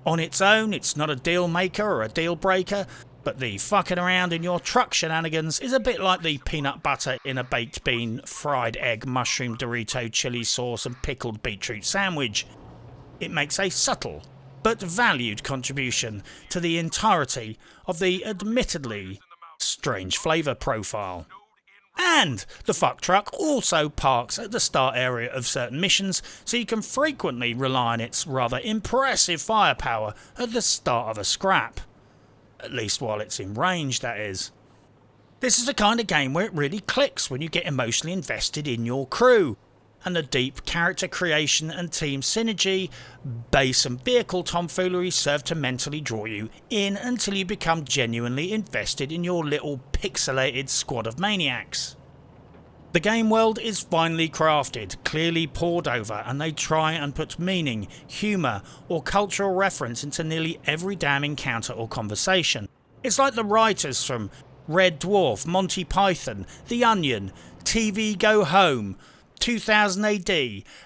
On its own, it's not a deal maker or a deal breaker, but the fucking around in your truck shenanigans is a bit like the peanut butter in a baked bean, fried egg, mushroom Dorito, chili sauce and pickled beetroot sandwich. It makes a subtle but valued contribution to the entirety of the admittedly strange flavour profile. And the fuck truck also parks at the start area of certain missions, so you can frequently rely on its rather impressive firepower at the start of a scrap. At least while it's in range, that is. This is the kind of game where it really clicks when you get emotionally invested in your crew, and the deep character creation and team synergy, base and vehicle tomfoolery serve to mentally draw you in until you become genuinely invested in your little pixelated squad of maniacs. The game world is finely crafted, clearly poured over, and they try and put meaning, humour or cultural reference into nearly every damn encounter or conversation. It's like the writers from Red Dwarf, Monty Python, The Onion, TV Go Home, 2000 AD,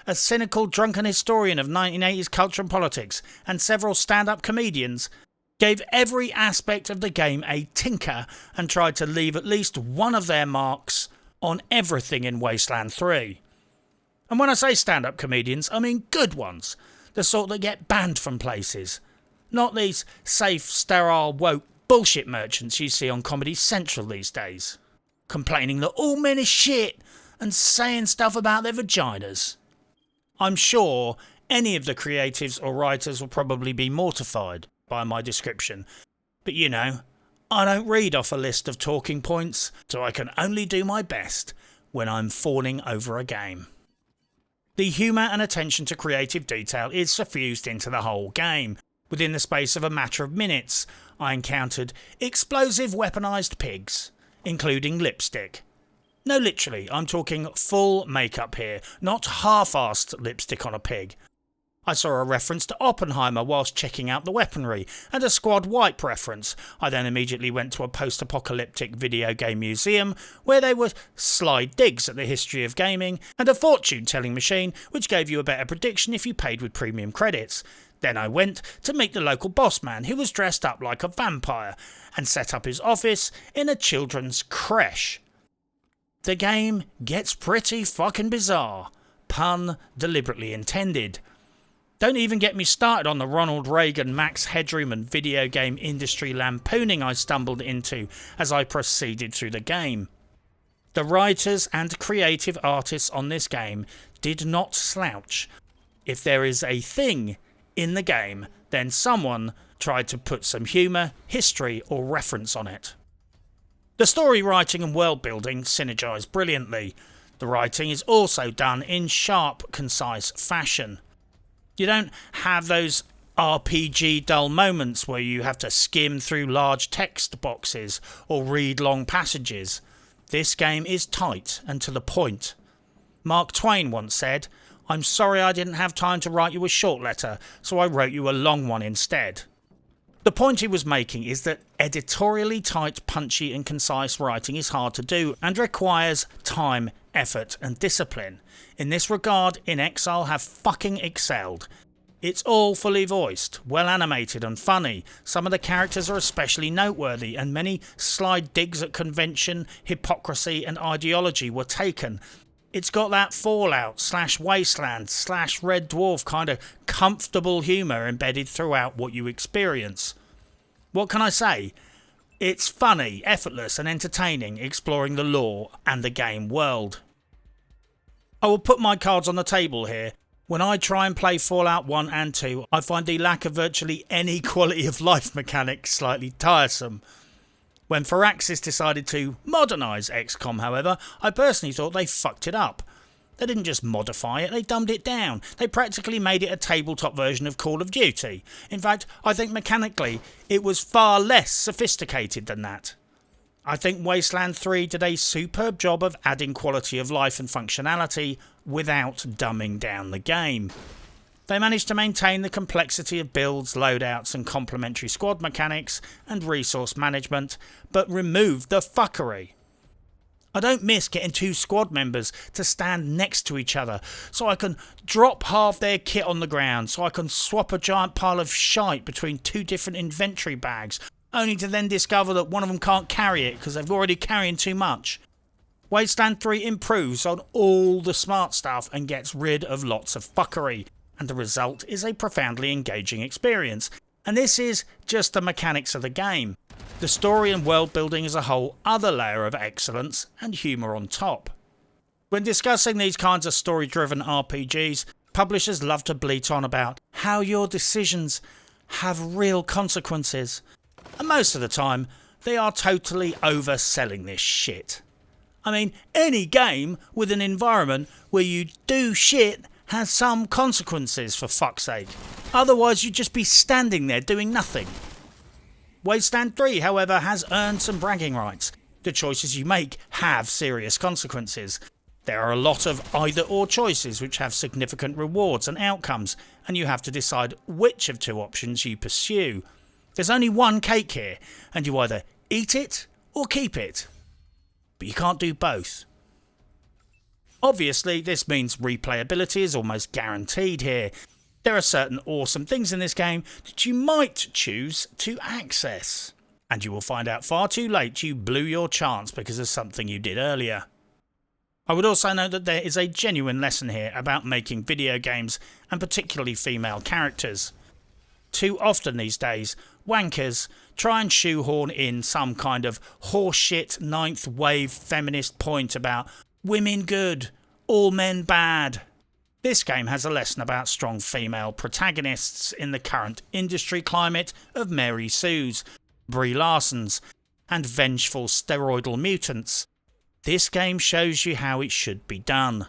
a cynical drunken historian of 1980s culture and politics, and several stand-up comedians gave every aspect of the game a tinker and tried to leave at least one of their marks on everything in Wasteland 3. And when I say stand-up comedians, I mean good ones, the sort that get banned from places, not these safe, sterile, woke bullshit merchants you see on Comedy Central these days, complaining that all men is shit and saying stuff about their vaginas. I'm sure any of the creatives or writers will probably be mortified by my description, but you know, I don't read off a list of talking points, so I can only do my best when I'm fawning over a game. The humour and attention to creative detail is suffused into the whole game. Within the space of a matter of minutes, I encountered explosive weaponised pigs, including lipstick. No, literally, I'm talking full makeup here, not half-assed lipstick on a pig. I saw a reference to Oppenheimer whilst checking out the weaponry, and a squad wipe reference. I then immediately went to a post-apocalyptic video game museum, where there were sly digs at the history of gaming, and a fortune-telling machine which gave you a better prediction if you paid with premium credits. Then I went to meet the local boss man, who was dressed up like a vampire, and set up his office in a children's creche. The game gets pretty fucking bizarre. Pun deliberately intended. Don't even get me started on the Ronald Reagan, Max Headroom and video game industry lampooning I stumbled into as I proceeded through the game. The writers and creative artists on this game did not slouch. If there is a thing in the game, then someone tried to put some humour, history or reference on it. The story writing and world building synergise brilliantly. The writing is also done in sharp, concise fashion. You don't have those RPG dull moments where you have to skim through large text boxes or read long passages. This game is tight and to the point. Mark Twain once said, "I'm sorry I didn't have time to write you a short letter, so I wrote you a long one instead." The point he was making is that editorially tight, punchy and concise writing is hard to do and requires time, effort and discipline. In this regard, In Exile have fucking excelled. It's all fully voiced, well animated and funny. Some of the characters are especially noteworthy and many sly digs at convention, hypocrisy and ideology were taken. It's got that Fallout / Wasteland / Red Dwarf kind of comfortable humour embedded throughout what you experience. What can I say? It's funny, effortless and entertaining, exploring the lore and the game world. I will put my cards on the table here. When I try and play Fallout 1 and 2, I find the lack of virtually any quality of life mechanics slightly tiresome. When Firaxis decided to modernise XCOM, however, I personally thought they fucked it up. They didn't just modify it, they dumbed it down. They practically made it a tabletop version of Call of Duty. In fact, I think mechanically it was far less sophisticated than that. I think Wasteland 3 did a superb job of adding quality of life and functionality without dumbing down the game. They managed to maintain the complexity of builds, loadouts and complementary squad mechanics and resource management, but removed the fuckery. I don't miss getting two squad members to stand next to each other so I can drop half their kit on the ground, so I can swap a giant pile of shite between two different inventory bags, only to then discover that one of them can't carry it because they've already carrying too much. Wasteland 3 improves on all the smart stuff and gets rid of lots of fuckery, and the result is a profoundly engaging experience. And this is just the mechanics of the game. The story and world building is a whole other layer of excellence and humour on top. When discussing these kinds of story-driven RPGs, publishers love to bleat on about how your decisions have real consequences. And most of the time, they are totally overselling this shit. I mean, any game with an environment where you do shit has some consequences, for fuck's sake. Otherwise you'd just be standing there doing nothing. Wasteland 3, however, has earned some bragging rights. The choices you make have serious consequences. There are a lot of either or choices which have significant rewards and outcomes, and you have to decide which of two options you pursue. There's only one cake here, and you either eat it or keep it. But you can't do both. Obviously, this means replayability is almost guaranteed here. There are certain awesome things in this game that you might choose to access, and you will find out far too late you blew your chance because of something you did earlier. I would also note that there is a genuine lesson here about making video games, and particularly female characters. Too often these days, wankers try and shoehorn in some kind of horseshit ninth wave feminist point about women good, all men bad. This game has a lesson about strong female protagonists in the current industry climate of Mary Sues, Brie Larsons, and vengeful steroidal mutants. This game shows you how it should be done.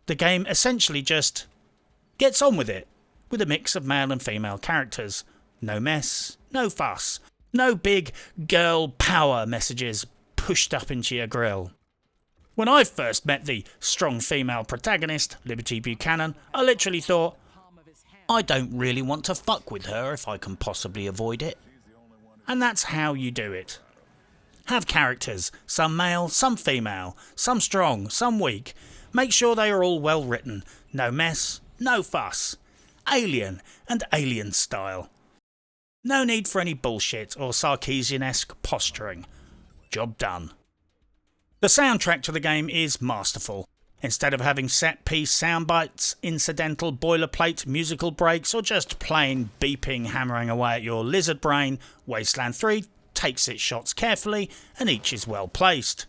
The game essentially just gets on with it, with a mix of male and female characters. No mess, no fuss, no big girl power messages pushed up into your grill. When I first met the strong female protagonist, Liberty Buchanan, I literally thought, I don't really want to fuck with her if I can possibly avoid it. And that's how you do it. Have characters, some male, some female, some strong, some weak. Make sure they are all well written, no mess, no fuss. Alien and Alien style. No need for any bullshit or Sarkeesian-esque posturing. Job done. The soundtrack to the game is masterful. Instead of having set-piece soundbites, incidental boilerplate musical breaks, or just plain beeping hammering away at your lizard brain, Wasteland 3 takes its shots carefully and each is well placed.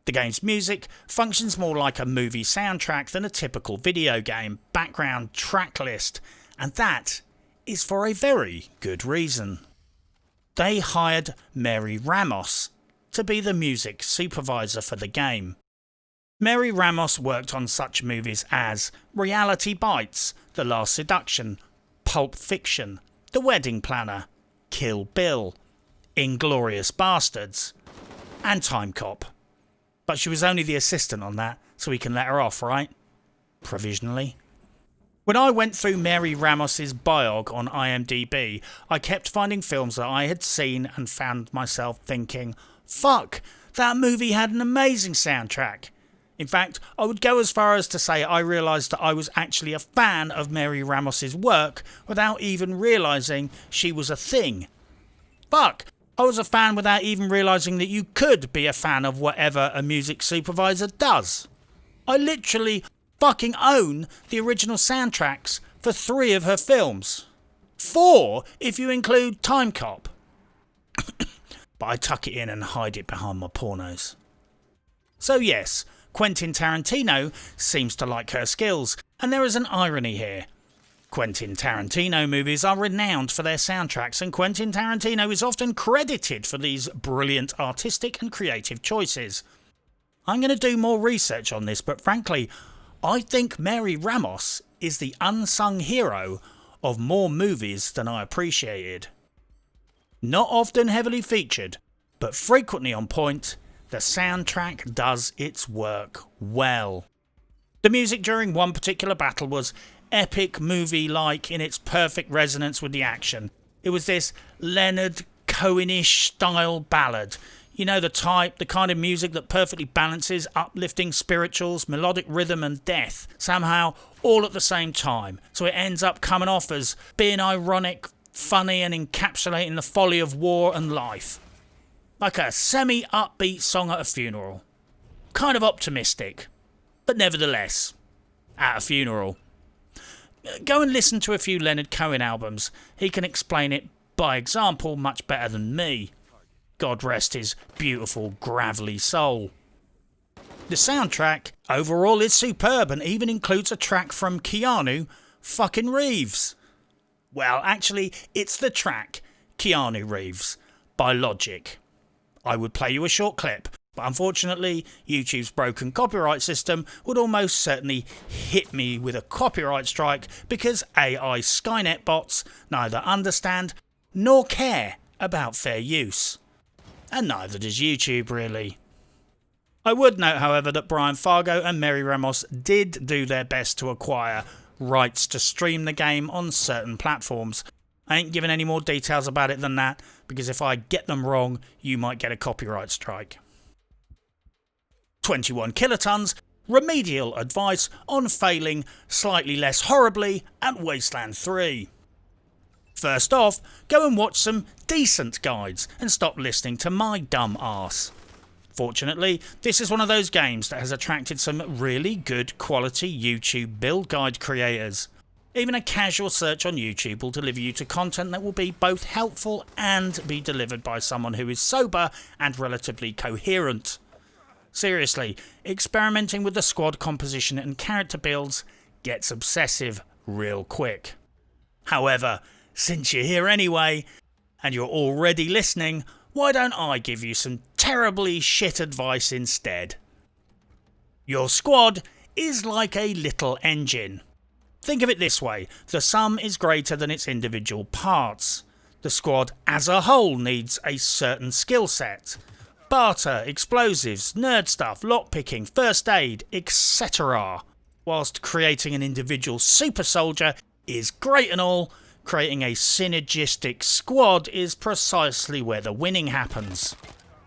The game's music functions more like a movie soundtrack than a typical video game background track list, and that is for a very good reason. They hired Mary Ramos to be the music supervisor for the game. Mary Ramos worked on such movies as Reality Bites, The Last Seduction, Pulp Fiction, The Wedding Planner, Kill Bill, Inglourious Bastards, and Time Cop. But she was only the assistant on that, so we can let her off, right? Provisionally. When I went through Mary Ramos's biog on IMDb, I kept finding films that I had seen and found myself thinking, fuck, that movie had an amazing soundtrack. In fact, I would go as far as to say I realised that I was actually a fan of Mary Ramos's work without even realising she was a thing. Fuck, I was a fan without even realising that you could be a fan of whatever a music supervisor does. I literally fucking own the original soundtracks for 3 of her films. 4 if you include Time Cop. But I tuck it in and hide it behind my pornos. So yes, Quentin Tarantino seems to like her skills, and there is an irony here. Quentin Tarantino movies are renowned for their soundtracks, and Quentin Tarantino is often credited for these brilliant artistic and creative choices. I'm going to do more research on this, but frankly, I think Mary Ramos is the unsung hero of more movies than I appreciated. Not often heavily featured, but frequently on point, the soundtrack does its work well. The music during one particular battle was epic movie-like in its perfect resonance with the action. It was this Leonard Cohen-ish style ballad. You know the type, the kind of music that perfectly balances uplifting spirituals, melodic rhythm and death, somehow all at the same time. So it ends up coming off as being ironic, funny and encapsulating the folly of war and life. Like a semi-upbeat song at a funeral. Kind of optimistic, but nevertheless, at a funeral. Go and listen to a few Leonard Cohen albums. He can explain it by example much better than me. God rest his beautiful, gravelly soul. The soundtrack overall is superb and even includes a track from Keanu fucking Reeves. Well, actually, it's the track Keanu Reeves by Logic. I would play you a short clip, but unfortunately, YouTube's broken copyright system would almost certainly hit me with a copyright strike because AI Skynet bots neither understand nor care about fair use. And neither does YouTube, really. I would note, however, that Brian Fargo and Mary Ramos did do their best to acquire rights to stream the game on certain platforms. I ain't giving any more details about it than that, because if I get them wrong, you might get a copyright strike. 21 kilotons, remedial advice on failing slightly less horribly at Wasteland 3. First off, go and watch some decent guides and stop listening to my dumb arse. Fortunately, this is one of those games that has attracted some really good quality YouTube build guide creators. Even a casual search on YouTube will deliver you to content that will be both helpful and be delivered by someone who is sober and relatively coherent. Seriously, experimenting with the squad composition and character builds gets obsessive real quick. However, since you're here anyway, and you're already listening, why don't I give you some terribly shit advice instead? Your squad is like a little engine. Think of it this way, the sum is greater than its individual parts. The squad as a whole needs a certain skill set. Barter, explosives, nerd stuff, lockpicking, first aid, etc. Whilst creating an individual super soldier is great and all, creating a synergistic squad is precisely where the winning happens.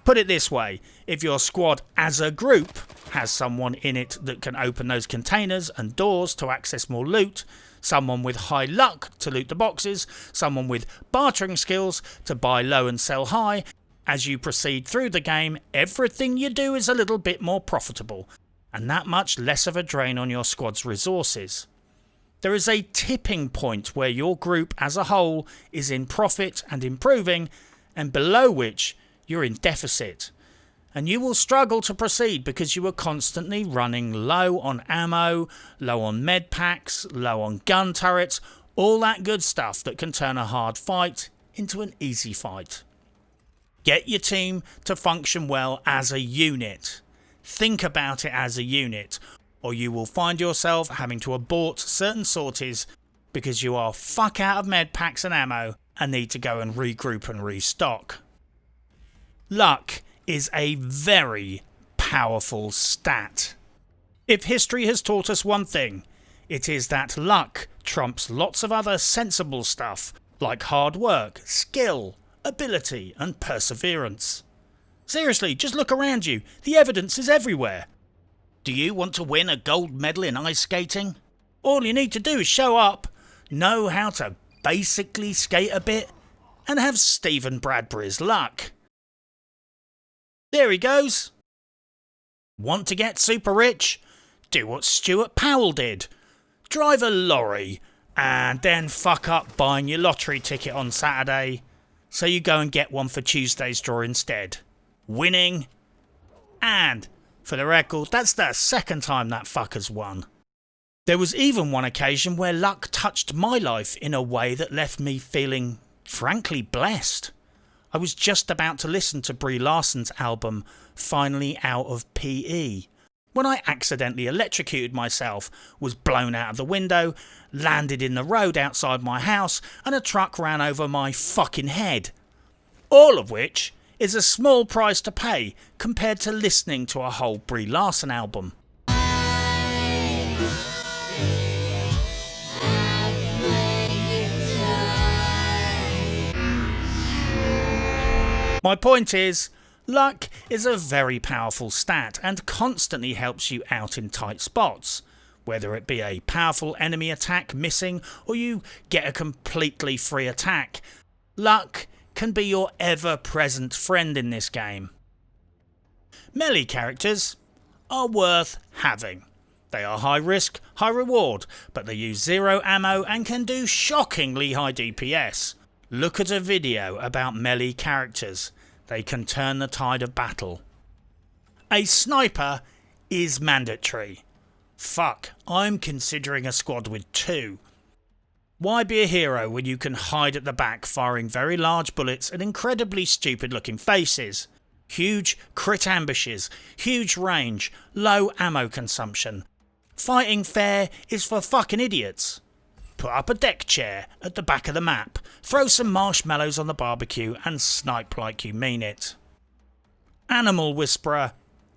Put it this way, if your squad as a group has someone in it that can open those containers and doors to access more loot, someone with high luck to loot the boxes, someone with bartering skills to buy low and sell high, as you proceed through the game, everything you do is a little bit more profitable, and that much less of a drain on your squad's resources. There is a tipping point where your group as a whole is in profit and improving, and below which you're in deficit. And you will struggle to proceed because you are constantly running low on ammo, low on med packs, low on gun turrets, all that good stuff that can turn a hard fight into an easy fight. Get your team to function well as a unit. Think about it as a unit, or you will find yourself having to abort certain sorties because you are fuck out of med packs and ammo and need to go and regroup and restock. Luck is a very powerful stat. If history has taught us one thing, it is that luck trumps lots of other sensible stuff like hard work, skill, ability and perseverance. Seriously, just look around you. The evidence is everywhere. Do you want to win a gold medal in ice skating? All you need to do is show up, know how to basically skate a bit, and have Stephen Bradbury's luck. There he goes. Want to get super rich? Do what Stuart Powell did. Drive a lorry and then fuck up buying your lottery ticket on Saturday, so you go and get one for Tuesday's draw instead. Winning. And, for the record, that's the second time that fucker's won. There was even one occasion where luck touched my life in a way that left me feeling, frankly, blessed. I was just about to listen to Brie Larson's album, Finally Out of PE, when I accidentally electrocuted myself, was blown out of the window, landed in the road outside my house, and a truck ran over my fucking head. All of which is a small price to pay compared to listening to a whole Brie Larson album. My point is, luck is a very powerful stat and constantly helps you out in tight spots. Whether it be a powerful enemy attack missing or you get a completely free attack, luck can be your ever-present friend in this game. Melee characters are worth having. They are high risk, high reward, but they use zero ammo and can do shockingly high DPS. Look at a video about melee characters. They can turn the tide of battle. A sniper is mandatory. Fuck, I'm considering a squad with 2. Why be a hero when you can hide at the back firing very large bullets at incredibly stupid looking faces? Huge crit ambushes, huge range, low ammo consumption. Fighting fair is for fucking idiots. Put up a deck chair at the back of the map, throw some marshmallows on the barbecue and snipe like you mean it. Animal Whisperer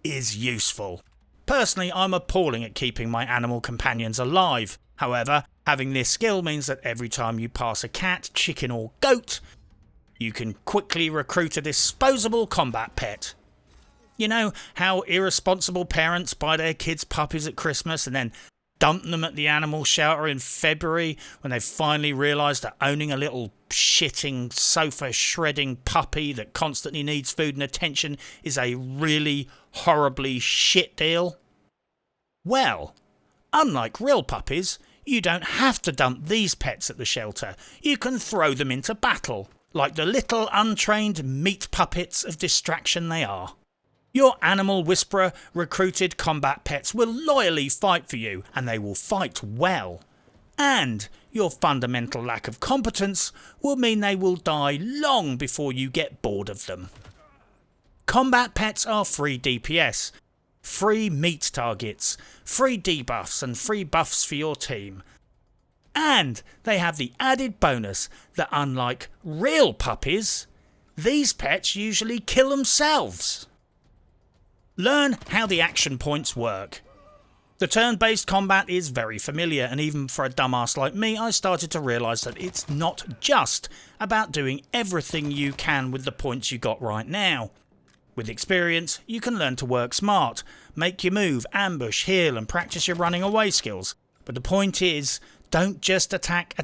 is useful. Personally, I'm appalling at keeping my animal companions alive. However, having this skill means that every time you pass a cat, chicken or goat, you can quickly recruit a disposable combat pet. You know how irresponsible parents buy their kids puppies at Christmas and then dump them at the animal shelter in February when they finally realise that owning a little shitting, sofa shredding puppy that constantly needs food and attention is a really horribly shit deal? Well, unlike real puppies, you don't have to dump these pets at the shelter. You can throw them into battle, like the little untrained meat puppets of distraction they are. Your Animal Whisperer recruited combat pets will loyally fight for you, and they will fight well. And your fundamental lack of competence will mean they will die long before you get bored of them. Combat pets are free DPS, free meat targets, free debuffs and free buffs for your team. And they have the added bonus that unlike real puppies, these pets usually kill themselves. Learn how the action points work. The turn-based combat is very familiar, and even for a dumbass like me, I started to realise that it's not just about doing everything you can with the points you got right now. With experience, you can learn to work smart, make your move, ambush, heal and practice your running away skills. But the point is, don't just attack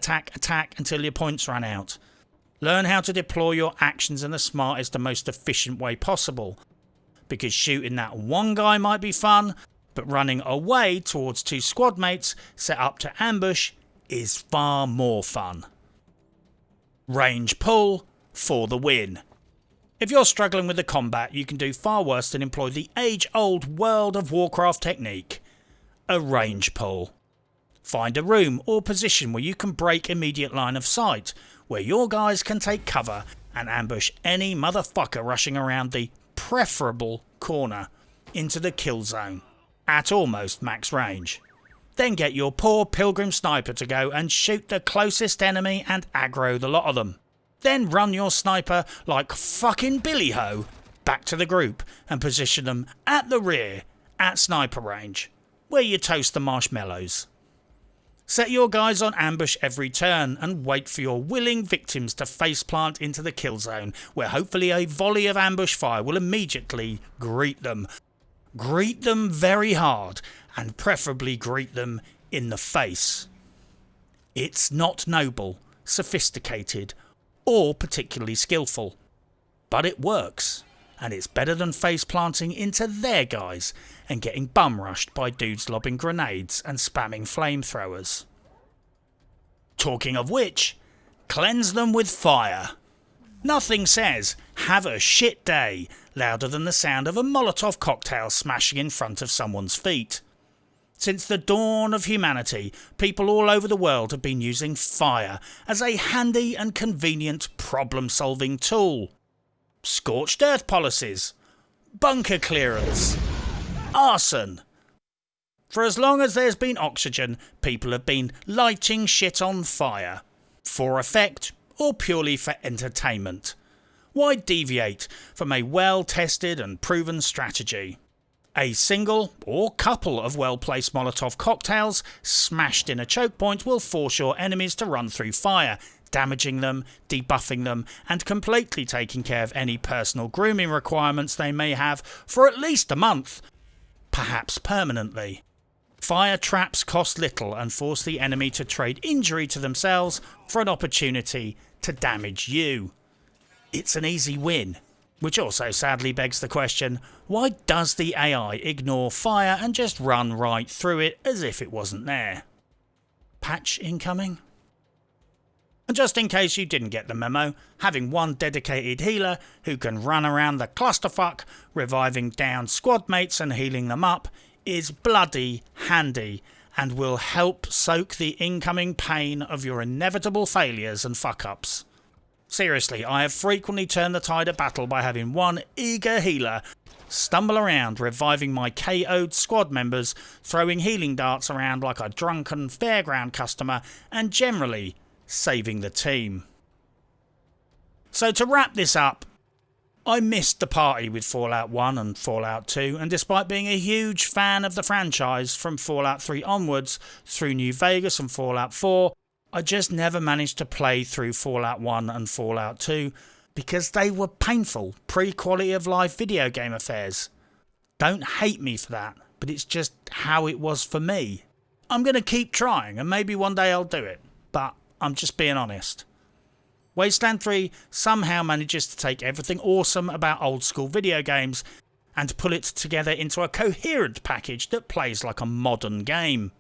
until your points run out. Learn how to deploy your actions in the smartest and most efficient way possible. Because shooting that one guy might be fun, but running away towards 2 squad mates set up to ambush is far more fun. Range pull for the win. If you're struggling with the combat, you can do far worse than employ the age-old World of Warcraft technique, a range pull. Find a room or position where you can break immediate line of sight, where your guys can take cover and ambush any motherfucker rushing around the preferable corner into the kill zone at almost max range. Then get your poor pilgrim sniper to go and shoot the closest enemy and aggro the lot of them. Then run your sniper like fucking Billy Ho back to the group and position them at the rear at sniper range, where you toast the marshmallows. Set your guys on ambush every turn and wait for your willing victims to faceplant into the kill zone, where hopefully a volley of ambush fire will immediately greet them. Greet them very hard, and preferably greet them in the face. It's not noble, sophisticated, or particularly skillful, but it works, and it's better than face planting into their guys and getting bum rushed by dudes lobbing grenades and spamming flamethrowers. Talking of which, cleanse them with fire. Nothing says "have a shit day" louder than the sound of a Molotov cocktail smashing in front of someone's feet. Since the dawn of humanity, people all over the world have been using fire as a handy and convenient problem-solving tool. Scorched earth policies, bunker clearance, arson. For as long as there's been oxygen, people have been lighting shit on fire, for effect or purely for entertainment. Why deviate from a well-tested and proven strategy? A single or couple of well-placed Molotov cocktails smashed in a choke point will force your enemies to run through fire, damaging them, debuffing them, and completely taking care of any personal grooming requirements they may have for at least a month, perhaps permanently. Fire traps cost little and force the enemy to trade injury to themselves for an opportunity to damage you. It's an easy win. Which also sadly begs the question, why does the AI ignore fire and just run right through it as if it wasn't there? Patch incoming? And just in case you didn't get the memo, having one dedicated healer who can run around the clusterfuck, reviving down squad mates and healing them up, is bloody handy and will help soak the incoming pain of your inevitable failures and fuck-ups. Seriously, I have frequently turned the tide of battle by having one eager healer stumble around, reviving my KO'd squad members, throwing healing darts around like a drunken fairground customer, and generally saving the team. So to wrap this up, I missed the party with Fallout 1 and Fallout 2, and despite being a huge fan of the franchise from Fallout 3 onwards through New Vegas and Fallout 4, I just never managed to play through Fallout 1 and Fallout 2 because they were painful, pre-quality of life video game affairs. Don't hate me for that, but it's just how it was for me. I'm going to keep trying and maybe one day I'll do it, but I'm just being honest. Wasteland 3 somehow manages to take everything awesome about old school video games and pull it together into a coherent package that plays like a modern game.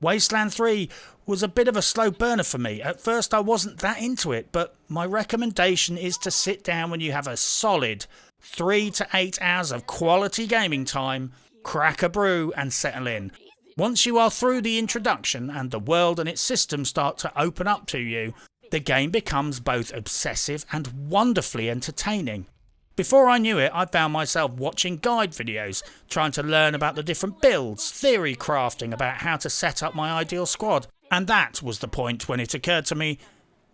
Wasteland 3 was a bit of a slow burner for me. At first I wasn't that into it, but my recommendation is to sit down when you have a solid 3 to 8 hours of quality gaming time, crack a brew and settle in. Once you are through the introduction and the world and its systems start to open up to you, the game becomes both obsessive and wonderfully entertaining. Before I knew it, I found myself watching guide videos, trying to learn about the different builds, theory crafting about how to set up my ideal squad, and that was the point when it occurred to me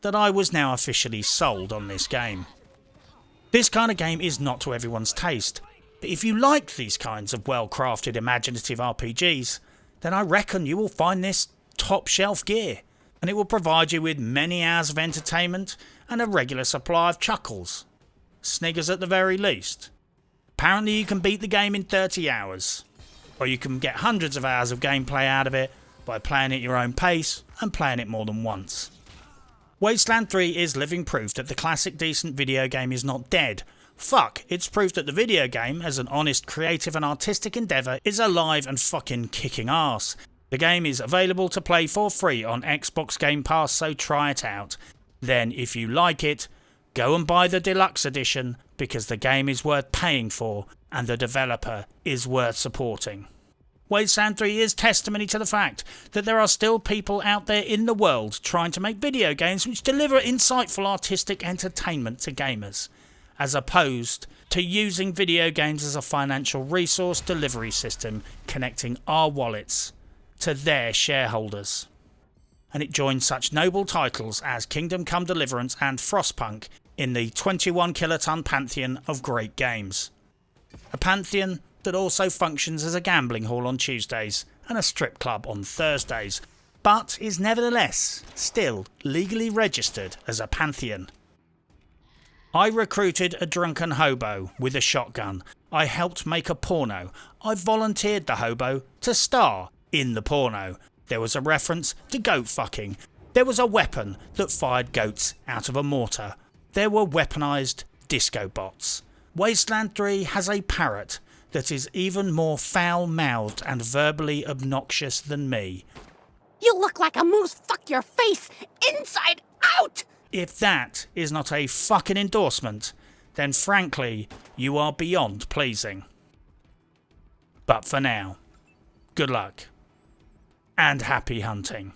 that I was now officially sold on this game. This kind of game is not to everyone's taste, but if you like these kinds of well-crafted imaginative RPGs, then I reckon you will find this top shelf gear, and it will provide you with many hours of entertainment and a regular supply of chuckles. Sniggers at the very least. Apparently you can beat the game in 30 hours, or you can get hundreds of hours of gameplay out of it by playing at your own pace and playing it more than once. Wasteland 3 is living proof that the classic decent video game is not dead. Fuck, it's proof that the video game, as an honest, creative and artistic endeavour, is alive and fucking kicking ass. The game is available to play for free on Xbox Game Pass, so try it out. Then, if you like it, go and buy the deluxe edition, because the game is worth paying for and the developer is worth supporting. Wasteland 3 is testimony to the fact that there are still people out there in the world trying to make video games which deliver insightful artistic entertainment to gamers, as opposed to using video games as a financial resource delivery system connecting our wallets to their shareholders. And it joins such noble titles as Kingdom Come Deliverance and Frostpunk in the 21 kiloton pantheon of great games. A pantheon that also functions as a gambling hall on Tuesdays and a strip club on Thursdays, but is nevertheless still legally registered as a pantheon. I recruited a drunken hobo with a shotgun. I helped make a porno. I volunteered the hobo to star in the porno. There was a reference to goat fucking. There was a weapon that fired goats out of a mortar. There were weaponised disco bots. Wasteland 3 has a parrot that is even more foul-mouthed and verbally obnoxious than me. You look like a moose. Fuck your face inside out! If that is not a fucking endorsement, then frankly, you are beyond pleasing. But for now, good luck. And happy hunting.